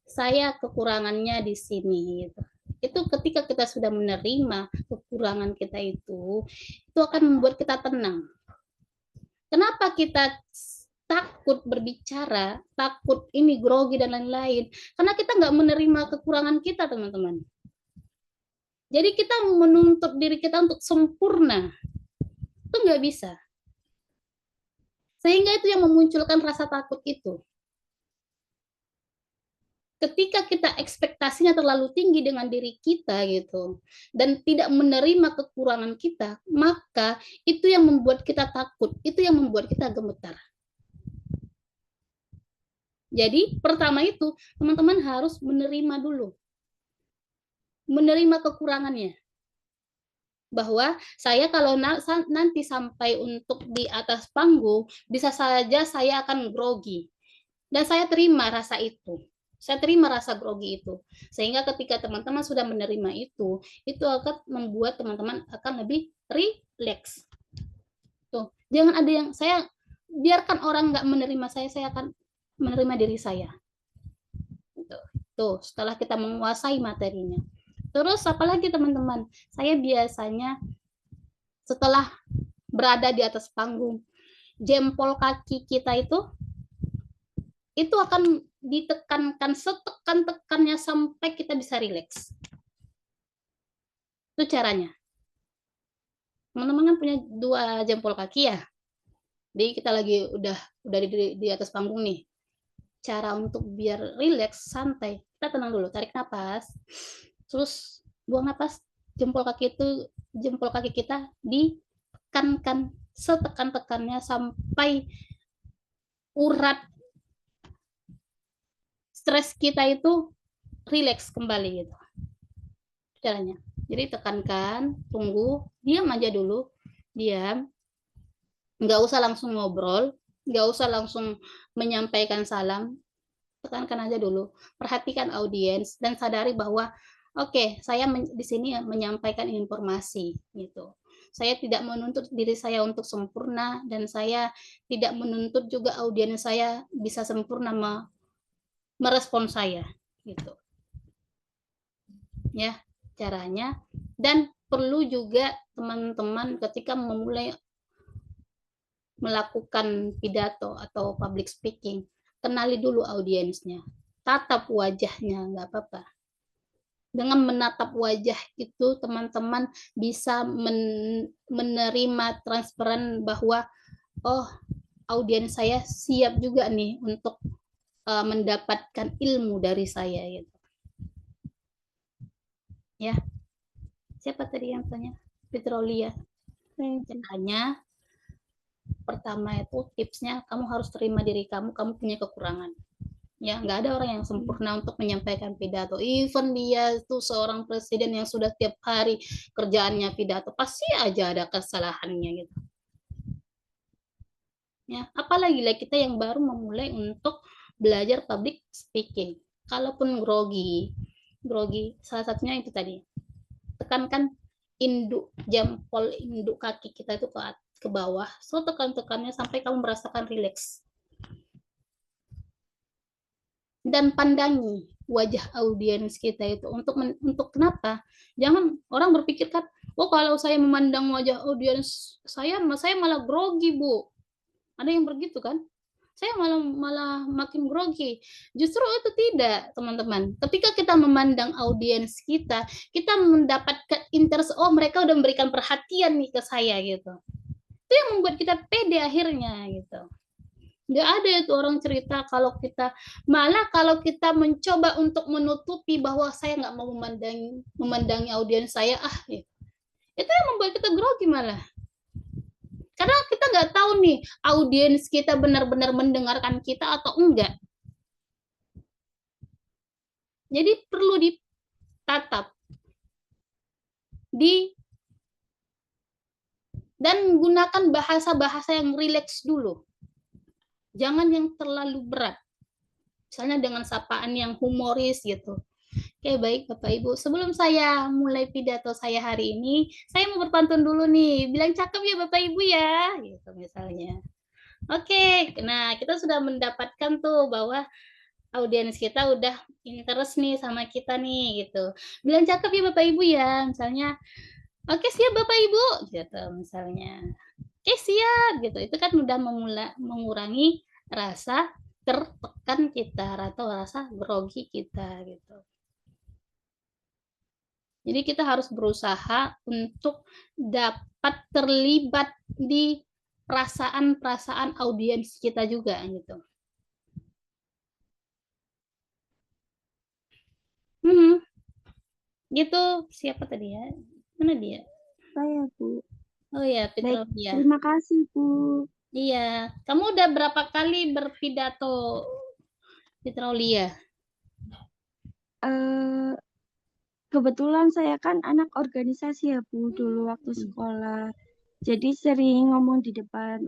saya kekurangannya di sini gitu. Itu ketika kita sudah menerima kekurangan kita itu akan membuat kita tenang. Kenapa kita takut berbicara, takut ini grogi dan lain-lain? Karena kita nggak menerima kekurangan kita, teman-teman. Jadi kita menuntut diri kita untuk sempurna. Itu nggak bisa. Sehingga itu yang memunculkan rasa takut itu. Ketika kita ekspektasinya terlalu tinggi dengan diri kita gitu dan tidak menerima kekurangan kita, maka itu yang membuat kita takut, itu yang membuat kita gemetar. Jadi pertama itu teman-teman harus menerima dulu, menerima kekurangannya. Bahwa saya kalau nanti sampai untuk di atas panggung, bisa saja saya akan grogi. Dan saya terima rasa itu. Saya terima rasa grogi itu. Sehingga ketika teman-teman sudah menerima itu akan membuat teman-teman akan lebih rileks. Tuh, jangan ada yang saya biarkan orang nggak menerima saya akan menerima diri saya. Tuh, setelah kita menguasai materinya. Terus apalagi teman-teman? Saya biasanya setelah berada di atas panggung, jempol kaki kita itu akan ditekankan setekan-tekannya sampai kita bisa rileks. Itu caranya. Teman-teman kan punya 2 jempol kaki ya. Jadi kita lagi udah di atas panggung nih. Cara untuk biar rileks, santai. Kita tenang dulu, tarik napas. Terus buang napas. Jempol kaki kita ditekankan setekan-tekannya sampai urat stres kita itu rileks kembali gitu caranya. Jadi tekankan, tunggu, diam aja dulu, diam, nggak usah langsung ngobrol, nggak usah langsung menyampaikan salam, tekankan aja dulu, perhatikan audiens dan sadari bahwa oke, saya di sini menyampaikan informasi gitu. Saya tidak menuntut diri saya untuk sempurna dan saya tidak menuntut juga audiens saya bisa sempurna merespon saya gitu ya caranya. Dan perlu juga teman-teman ketika memulai melakukan pidato atau public speaking, kenali dulu audiensnya, tatap wajahnya, nggak apa-apa. Dengan menatap wajah itu teman-teman bisa menerima transparan bahwa oh audiens saya siap juga nih untuk mendapatkan ilmu dari saya gitu. Ya. Siapa tadi yang tanya? Fitrolia. Caranya pertama itu tipsnya kamu harus terima diri kamu punya kekurangan. Ya, nggak ada orang yang sempurna untuk menyampaikan pidato. Even dia itu seorang presiden yang sudah tiap hari kerjaannya pidato, pasti aja ada kesalahannya gitu. Ya, apalagi kita yang baru memulai untuk belajar public speaking. Kalaupun grogi, salah satunya itu tadi. Tekankan jempol induk kaki kita itu ke bawah. So tekan-tekannya sampai kamu merasakan rileks. Dan pandangi wajah audiens kita itu untuk kenapa? Jangan orang berpikir kan, oh kalau saya memandang wajah audiens saya malah grogi, Bu. Ada yang begitu kan? Saya malah makin grogi. Justru itu tidak, teman-teman. Ketika kita memandang audiens kita mendapatkan interest, oh mereka udah memberikan perhatian nih ke saya gitu. Itu yang membuat kita pede akhirnya gitu. Nggak ada itu orang cerita kalau kita mencoba untuk menutupi bahwa saya nggak mau memandangi audiens saya, gitu. Itu yang membuat kita grogi malah. Karena kita nggak tahu nih audiens kita benar-benar mendengarkan kita atau enggak. Jadi perlu ditatap, dan gunakan bahasa-bahasa yang rileks dulu. Jangan yang terlalu berat. Misalnya dengan sapaan yang humoris gitu. Oke, baik Bapak Ibu. Sebelum saya mulai pidato saya hari ini, saya mau berpantun dulu nih. Bilang cakep ya Bapak Ibu ya, gitu misalnya. Oke, nah kita sudah mendapatkan tuh bahwa audiens kita udah interest nih sama kita nih gitu. Bilang cakep ya Bapak Ibu ya, misalnya. Oke siap Bapak Ibu gitu misalnya. Oke siap gitu. Itu kan udah mengurangi rasa tertekan kita atau rasa grogi kita gitu. Jadi kita harus berusaha untuk dapat terlibat di perasaan-perasaan audiens kita juga gitu. Gitu. Siapa tadi ya? Mana dia? Saya, Bu. Oh ya, Baik, Petrolia. terima kasih, Bu. Iya. Kamu udah berapa kali berpidato, Petrolia? Kebetulan saya kan anak organisasi ya, Bu, dulu waktu sekolah. Jadi sering ngomong di depan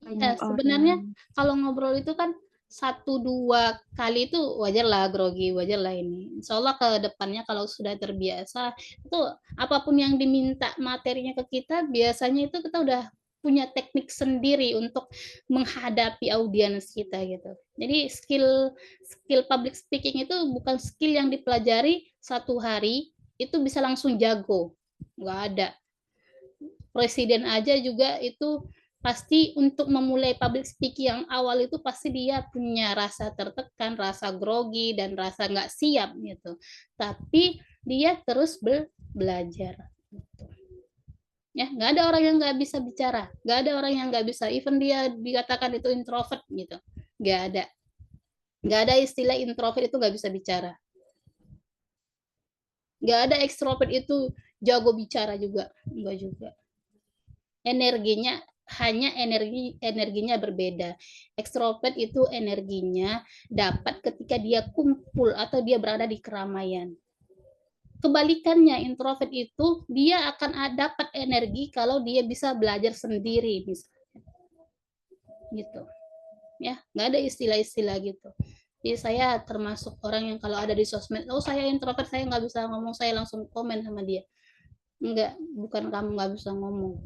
banyak Sebenarnya orang. kalau ngobrol itu kan 1-2 kali itu wajar lah grogi, wajar lah ini. Insya Allah ke depannya kalau sudah terbiasa, itu apapun yang diminta materinya ke kita, biasanya itu kita udah punya teknik sendiri untuk menghadapi audiens kita gitu. Jadi skill public speaking itu bukan skill yang dipelajari 1 hari itu bisa langsung jago, nggak ada. Presiden aja juga itu pasti untuk memulai public speaking yang awal itu pasti dia punya rasa tertekan, rasa grogi, dan rasa nggak siap gitu. Tapi dia terus belajar. Gitu. Ya, nggak ada orang yang nggak bisa bicara, nggak ada orang yang nggak bisa. Even dia dikatakan itu introvert gitu, nggak ada. Nggak ada istilah introvert itu nggak bisa bicara. Nggak ada extrovert itu jago bicara juga, nggak juga. Energinya hanya energinya berbeda. Ekstrovert itu energinya dapat ketika dia kumpul atau dia berada di keramaian. Kebalikannya, introvert itu dia akan dapat energi kalau dia bisa belajar sendiri misalnya. Gitu. Ya, nggak ada istilah-istilah gitu. Jadi saya termasuk orang yang kalau ada di sosmed, oh saya introvert, saya nggak bisa ngomong, saya langsung komen sama dia. Enggak, bukan kamu nggak bisa ngomong.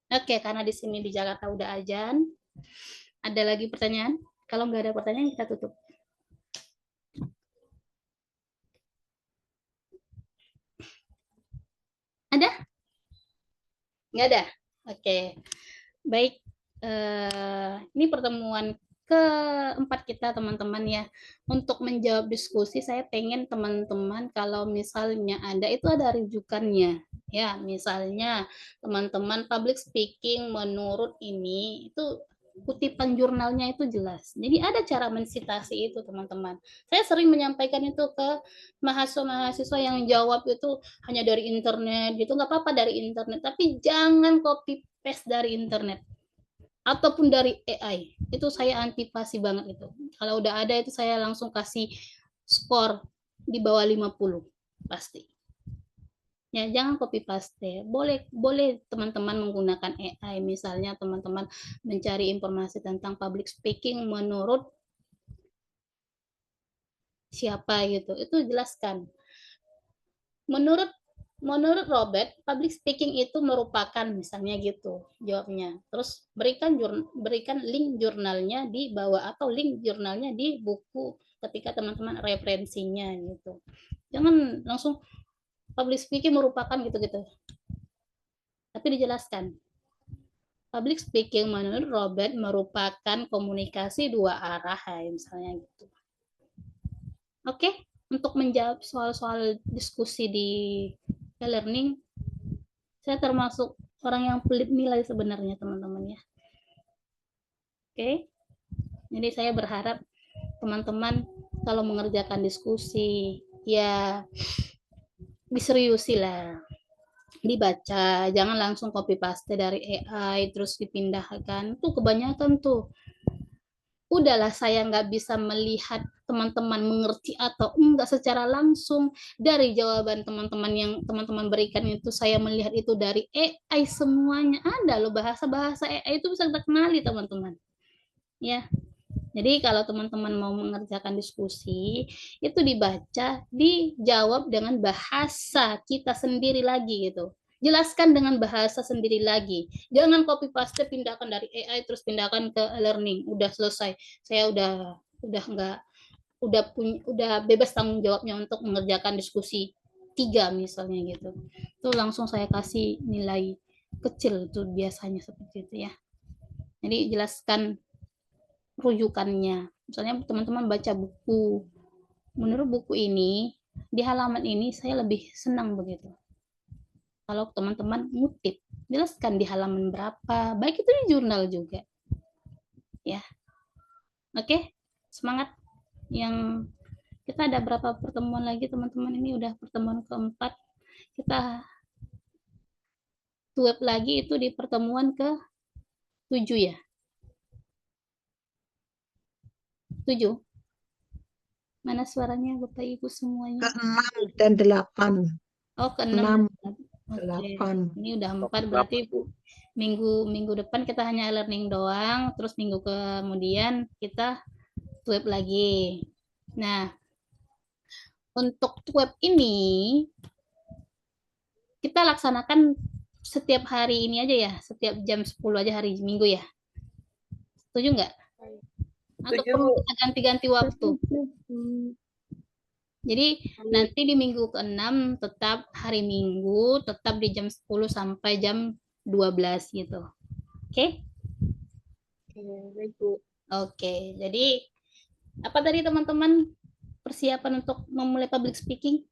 Oke, karena di sini di Jakarta udah azan. Ada lagi pertanyaan? Kalau nggak ada pertanyaan, kita tutup. Ada? Nggak ada? Oke. Baik. Ini pertemuan keempat kita teman-teman ya. Untuk menjawab diskusi, saya pengen teman-teman kalau misalnya itu ada rujukannya. Ya, misalnya teman-teman public speaking menurut ini itu kutipan jurnalnya itu jelas. Jadi ada cara mensitasi itu teman-teman. Saya sering menyampaikan itu ke mahasiswa yang jawab itu hanya dari internet gitu, nggak apa-apa dari internet, tapi jangan copy paste dari internet ataupun dari AI. Itu saya antipasi banget itu. Kalau udah ada itu saya langsung kasih skor di bawah 50 pasti. Ya, jangan copy paste. Boleh teman-teman menggunakan AI, misalnya teman-teman mencari informasi tentang public speaking menurut siapa gitu. Itu jelaskan. Menurut Robert, public speaking itu merupakan misalnya gitu jawabnya. Terus berikan link jurnalnya di bawah atau link jurnalnya di buku ketika teman-teman referensinya gitu. Jangan langsung public speaking merupakan gitu-gitu. Tapi dijelaskan. Public speaking menurut Robert merupakan komunikasi 2 arah misalnya gitu. Oke, untuk menjawab soal-soal diskusi di e-learning, saya termasuk orang yang pelit nilai sebenarnya teman-teman ya. Oke, jadi saya berharap teman-teman kalau mengerjakan diskusi ya diseriusi lah, dibaca, jangan langsung copy paste dari AI terus dipindahkan. Tuh kebanyakan tuh. Udahlah saya nggak bisa melihat teman-teman mengerti atau enggak secara langsung dari jawaban teman-teman yang teman-teman berikan itu, saya melihat itu dari AI semuanya. Ada loh bahasa-bahasa AI itu bisa kita kenali teman-teman. Ya. Jadi kalau teman-teman mau mengerjakan diskusi, itu dibaca, dijawab dengan bahasa kita sendiri lagi gitu. Jelaskan dengan bahasa sendiri lagi. Jangan copy paste, pindahkan dari AI terus pindahkan ke learning. Udah selesai. Saya udah enggak, udah bebas tanggung jawabnya untuk mengerjakan diskusi 3 misalnya gitu. Itu langsung saya kasih nilai kecil itu biasanya seperti itu ya. Jadi jelaskan rujukannya. Misalnya teman-teman baca buku. Menurut buku ini, di halaman ini saya lebih senang begitu. Kalau teman-teman ngutip, jelaskan di halaman berapa, baik itu di jurnal juga. Ya. Oke, semangat. Yang kita ada berapa pertemuan lagi teman-teman, ini udah pertemuan keempat. Kita web lagi itu di pertemuan ke-7 ya. 7. Mana suaranya Bapak Ibu semuanya? Ke-6 dan 8. Oh, ke-6 dan 8. Ini udah 4 berarti minggu depan kita hanya learning doang, terus minggu kemudian kita web lagi. Nah, untuk web ini kita laksanakan setiap hari ini aja ya, setiap jam 10 aja hari Minggu ya. Setuju nggak? Atau perlu kita ganti-ganti waktu? Jadi nanti di minggu ke-6 tetap hari Minggu, tetap di jam 10 sampai jam 12 gitu. Oke? Oke, jadi apa tadi teman-teman persiapan untuk memulai public speaking?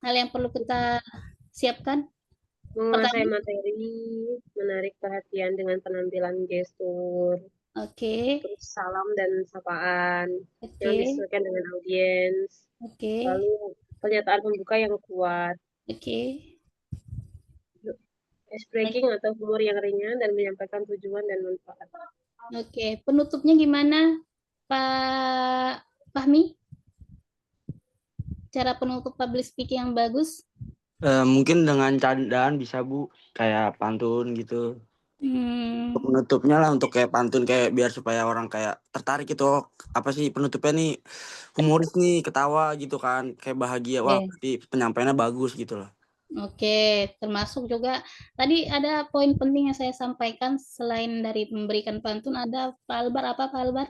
Hal yang perlu kita siapkan? Menguasai materi, menarik perhatian dengan penampilan gestur. Oke. Terus salam dan sapaan yang Oke. disesuaikan dengan audiens. Oke. Lalu pernyataan pembuka yang kuat. Oke. Ice breaking atau humor yang ringan dan menyampaikan tujuan dan manfaat. Oke, penutupnya gimana, Pak Fahmi? Cara penutup public speaking yang bagus? Mungkin dengan candaan bisa Bu, kayak pantun gitu. Untuk penutupnya lah, untuk kayak pantun, kayak biar supaya orang kayak tertarik gitu. Apa sih penutupnya nih, humoris nih, ketawa gitu kan, kayak bahagia. Wah, berarti penyampaiannya bagus gitu loh. Oke, termasuk juga tadi ada poin penting yang saya sampaikan selain dari memberikan pantun, ada Pak Albar. Apa Pak Albar?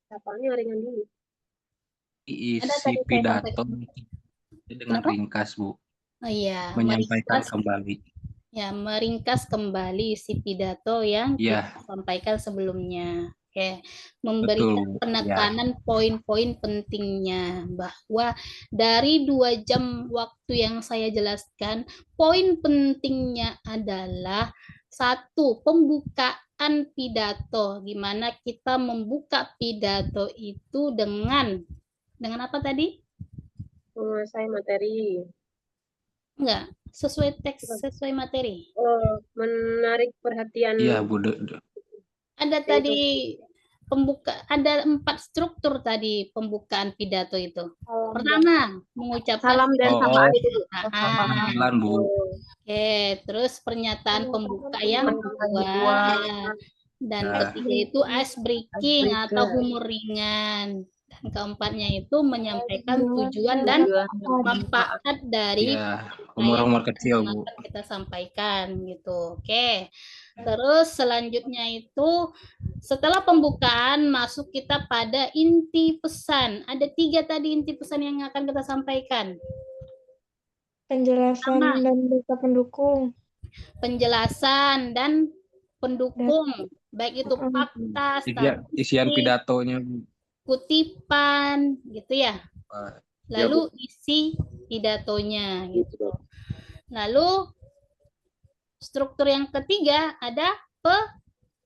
Sapaannya ringan dulu. Isi pidato dengan ringkas, Bu. Oh iya, menyampaikan kembali. Ya, meringkas kembali isi pidato yang kita sampaikan sebelumnya. Oke, memberikan penekanan poin-poin pentingnya bahwa dari 2 jam waktu yang saya jelaskan, poin pentingnya adalah 1, pembukaan pidato, gimana kita membuka pidato itu dengan apa tadi? Menguasai materi. Enggak, sesuai teks, sesuai materi. Oh, menarik perhatian. Iya, Bu. Ada tadi ada 4 struktur tadi pembukaan pidato itu. Pertama, mengucapkan salam dan sapaan itu, Bu. Oke, terus pernyataan pembuka yang kedua. Dan ketiga itu ice breaking atau humor ringan. Dan keempatnya itu menyampaikan tujuan dan manfaat dari humor kecil, Bu. Kita sampaikan gitu. Oke. Terus selanjutnya itu setelah pembukaan masuk kita pada inti pesan. Ada 3 tadi inti pesan yang akan kita sampaikan. Penjelasan dan berita pendukung. Penjelasan dan pendukung, baik itu fakta, isian pidatonya, kutipan, gitu ya. Lalu isi pidatonya, gitu. Lalu struktur yang ketiga ada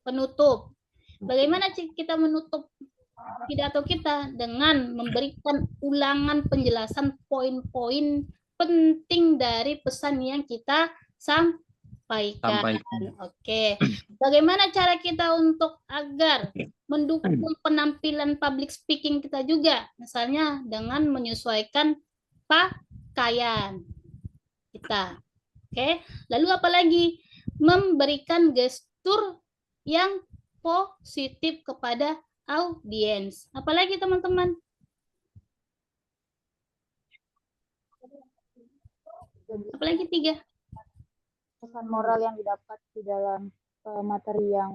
penutup. Bagaimana kita menutup pidato kita? Dengan memberikan ulangan penjelasan poin-poin penting dari pesan yang kita sampaikan. Oke. Bagaimana cara kita untuk agar mendukung penampilan public speaking kita juga? Misalnya dengan menyesuaikan pakaian kita. Oke. Lalu apalagi? Memberikan gestur yang positif kepada audiens. Apalagi teman-teman? Apalagi 3? Pesan moral yang didapat di dalam materi yang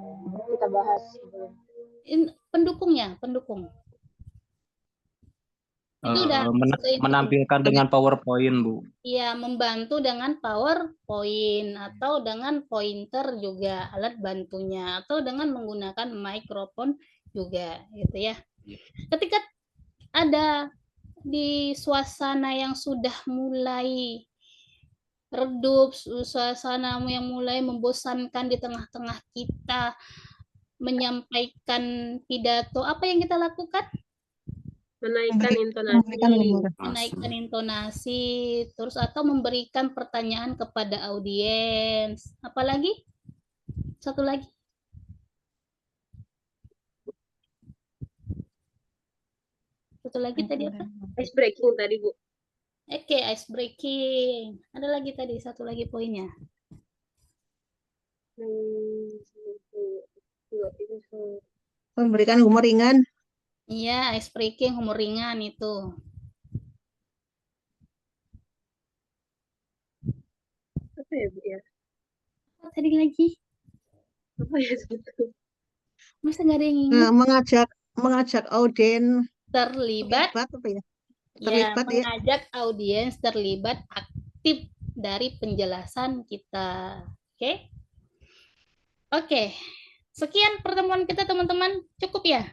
kita bahas sebelumnya. Pendukungnya, pendukung. Itu udah menampilkan dengan PowerPoint, Bu. Iya, membantu dengan PowerPoint atau dengan pointer juga alat bantunya atau dengan menggunakan mikrofon juga gitu ya. Ketika ada di suasana yang sudah mulai redup, suasana yang mulai membosankan di tengah-tengah kita menyampaikan pidato, apa yang kita lakukan? Menaikkan intonasi, terus atau memberikan pertanyaan kepada audiens. Apalagi? Satu lagi. Satu lagi tadi apa? Ice breaking tadi, Bu. Oke, ice breaking. Ada lagi tadi satu lagi poinnya. Memberikan humor ringan. Iya, ice breaking, humor ringan itu. Apa ya, Bu ya? Apa tadi lagi? Apa ya itu? Masa nggak ada yang ingat? Mengajak audiens terlibat apa ya? Terlibat, ya, mengajak audiens terlibat aktif dari penjelasan kita. Oke? Oke. Sekian pertemuan kita teman-teman. Cukup ya?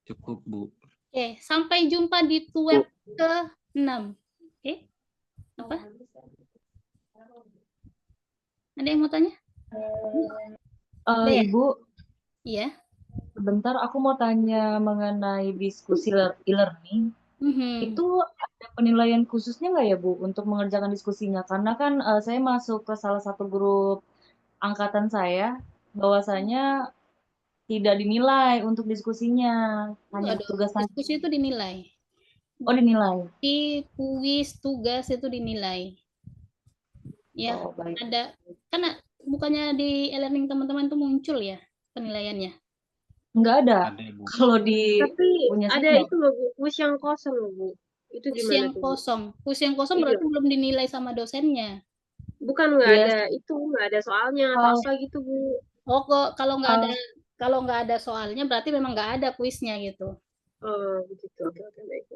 Cukup, Bu. Oke, sampai jumpa di web ke-6. Oke? Apa? Ada yang mau tanya? Ibu. Iya. Sebentar, aku mau tanya mengenai diskusi e-learning. Itu ada penilaian khususnya nggak ya, Bu, untuk mengerjakan diskusinya? Karena kan saya masuk ke salah satu grup angkatan saya, bahwasanya tidak dinilai untuk diskusinya, hanya tugas diskusi itu dinilai. Oh, dinilai. Di kuis tugas itu dinilai. Ya, ada kan bukannya di e-learning teman-teman itu muncul ya penilaiannya? Enggak ada. Kalau di tapi punya ada saya, itu loh, Bu, kuis yang kosong loh, Bu. Itu kuis gimana yang tuh, Bu? kosong. Kuis yang kosong berarti belum dinilai sama dosennya. Bukan nggak ada itu, nggak ada soalnya atau apa gitu, Bu. Oh, kok kalau nggak ada soalnya berarti memang nggak ada kuisnya gitu. Oh, begitu. Oke, baik.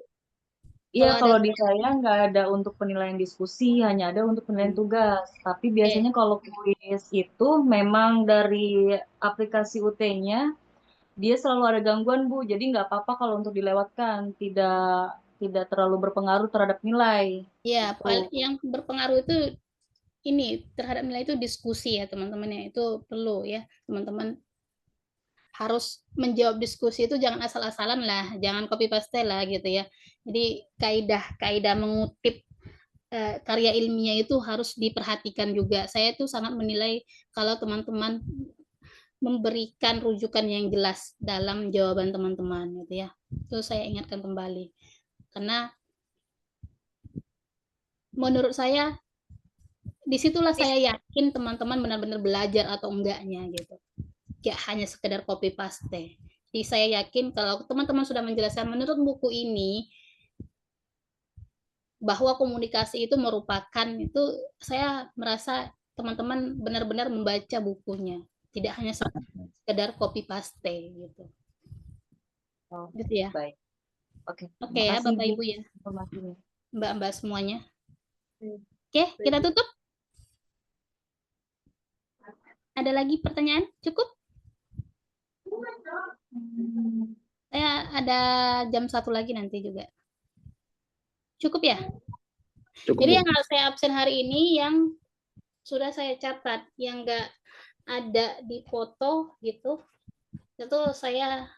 Iya, kalau di saya nggak ada untuk penilaian diskusi, hanya ada untuk penilaian tugas. Tapi biasanya kalau kuis itu memang dari aplikasi UT-nya, dia selalu ada gangguan, Bu. Jadi nggak apa-apa kalau untuk dilewatkan, tidak terlalu berpengaruh terhadap nilai. Iya, yang berpengaruh itu ini terhadap nilai itu diskusi ya teman-teman ya, itu perlu ya teman-teman harus menjawab diskusi itu jangan asal-asalan lah, jangan copy paste lah gitu ya. Jadi kaidah mengutip karya ilmiah itu harus diperhatikan juga. Saya tuh sangat menilai kalau teman-teman memberikan rujukan yang jelas dalam jawaban teman-teman gitu ya. Itu saya ingatkan kembali. Karena menurut saya disitulah saya yakin teman-teman benar-benar belajar atau enggaknya gitu. Ya hanya sekedar copy paste. Jadi saya yakin kalau teman-teman sudah menjelaskan menurut buku ini bahwa komunikasi itu merupakan itu, saya merasa teman-teman benar-benar membaca bukunya, tidak hanya sekedar copy paste gitu. Oh, gitu ya. Baik. Oke. Oke ya Bapak Ibu ya. Mbak-mbak semuanya. Oke, kita tutup. Ada lagi pertanyaan? Cukup? Saya ada jam 1 lagi nanti juga. Cukup ya? Cukup. Jadi yang harus saya absen hari ini yang sudah saya catat, yang enggak ada di foto gitu, itu saya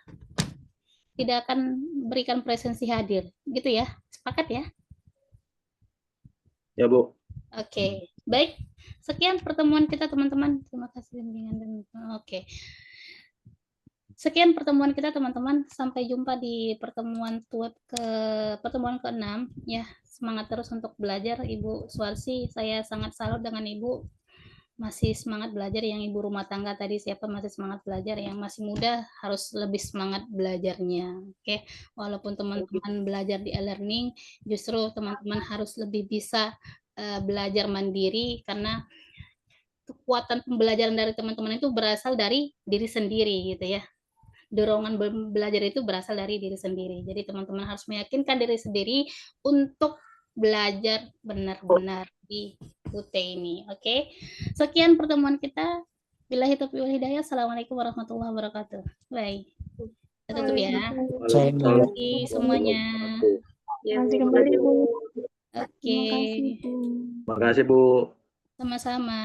tidak akan berikan presensi hadir. Gitu ya? Sepakat ya? Ya, Bu. Oke. Baik. Sekian pertemuan kita teman-teman. Terima kasih bimbingan dan oke. Sekian pertemuan kita teman-teman. Sampai jumpa di pertemuan ke-6 ya. Semangat terus untuk belajar Ibu Suarsi. Saya sangat salut dengan Ibu masih semangat belajar, yang ibu rumah tangga tadi siapa masih semangat belajar, yang masih muda harus lebih semangat belajarnya. Oke, walaupun teman-teman belajar di e-learning, justru teman-teman harus lebih bisa belajar mandiri, karena kekuatan pembelajaran dari teman-teman itu berasal dari diri sendiri gitu ya. Dorongan belajar itu berasal dari diri sendiri. Jadi teman-teman harus meyakinkan diri sendiri untuk belajar benar-benar di UT ini. Oke. Sekian pertemuan kita. Billahi taufiq wal hidayah. Assalamualaikum warahmatullahi wabarakatuh. Baik. Kita tutup ya. Terima kasih semuanya. Masih kembali, Bu. Oke. Terima kasih, Bu. Sama-sama.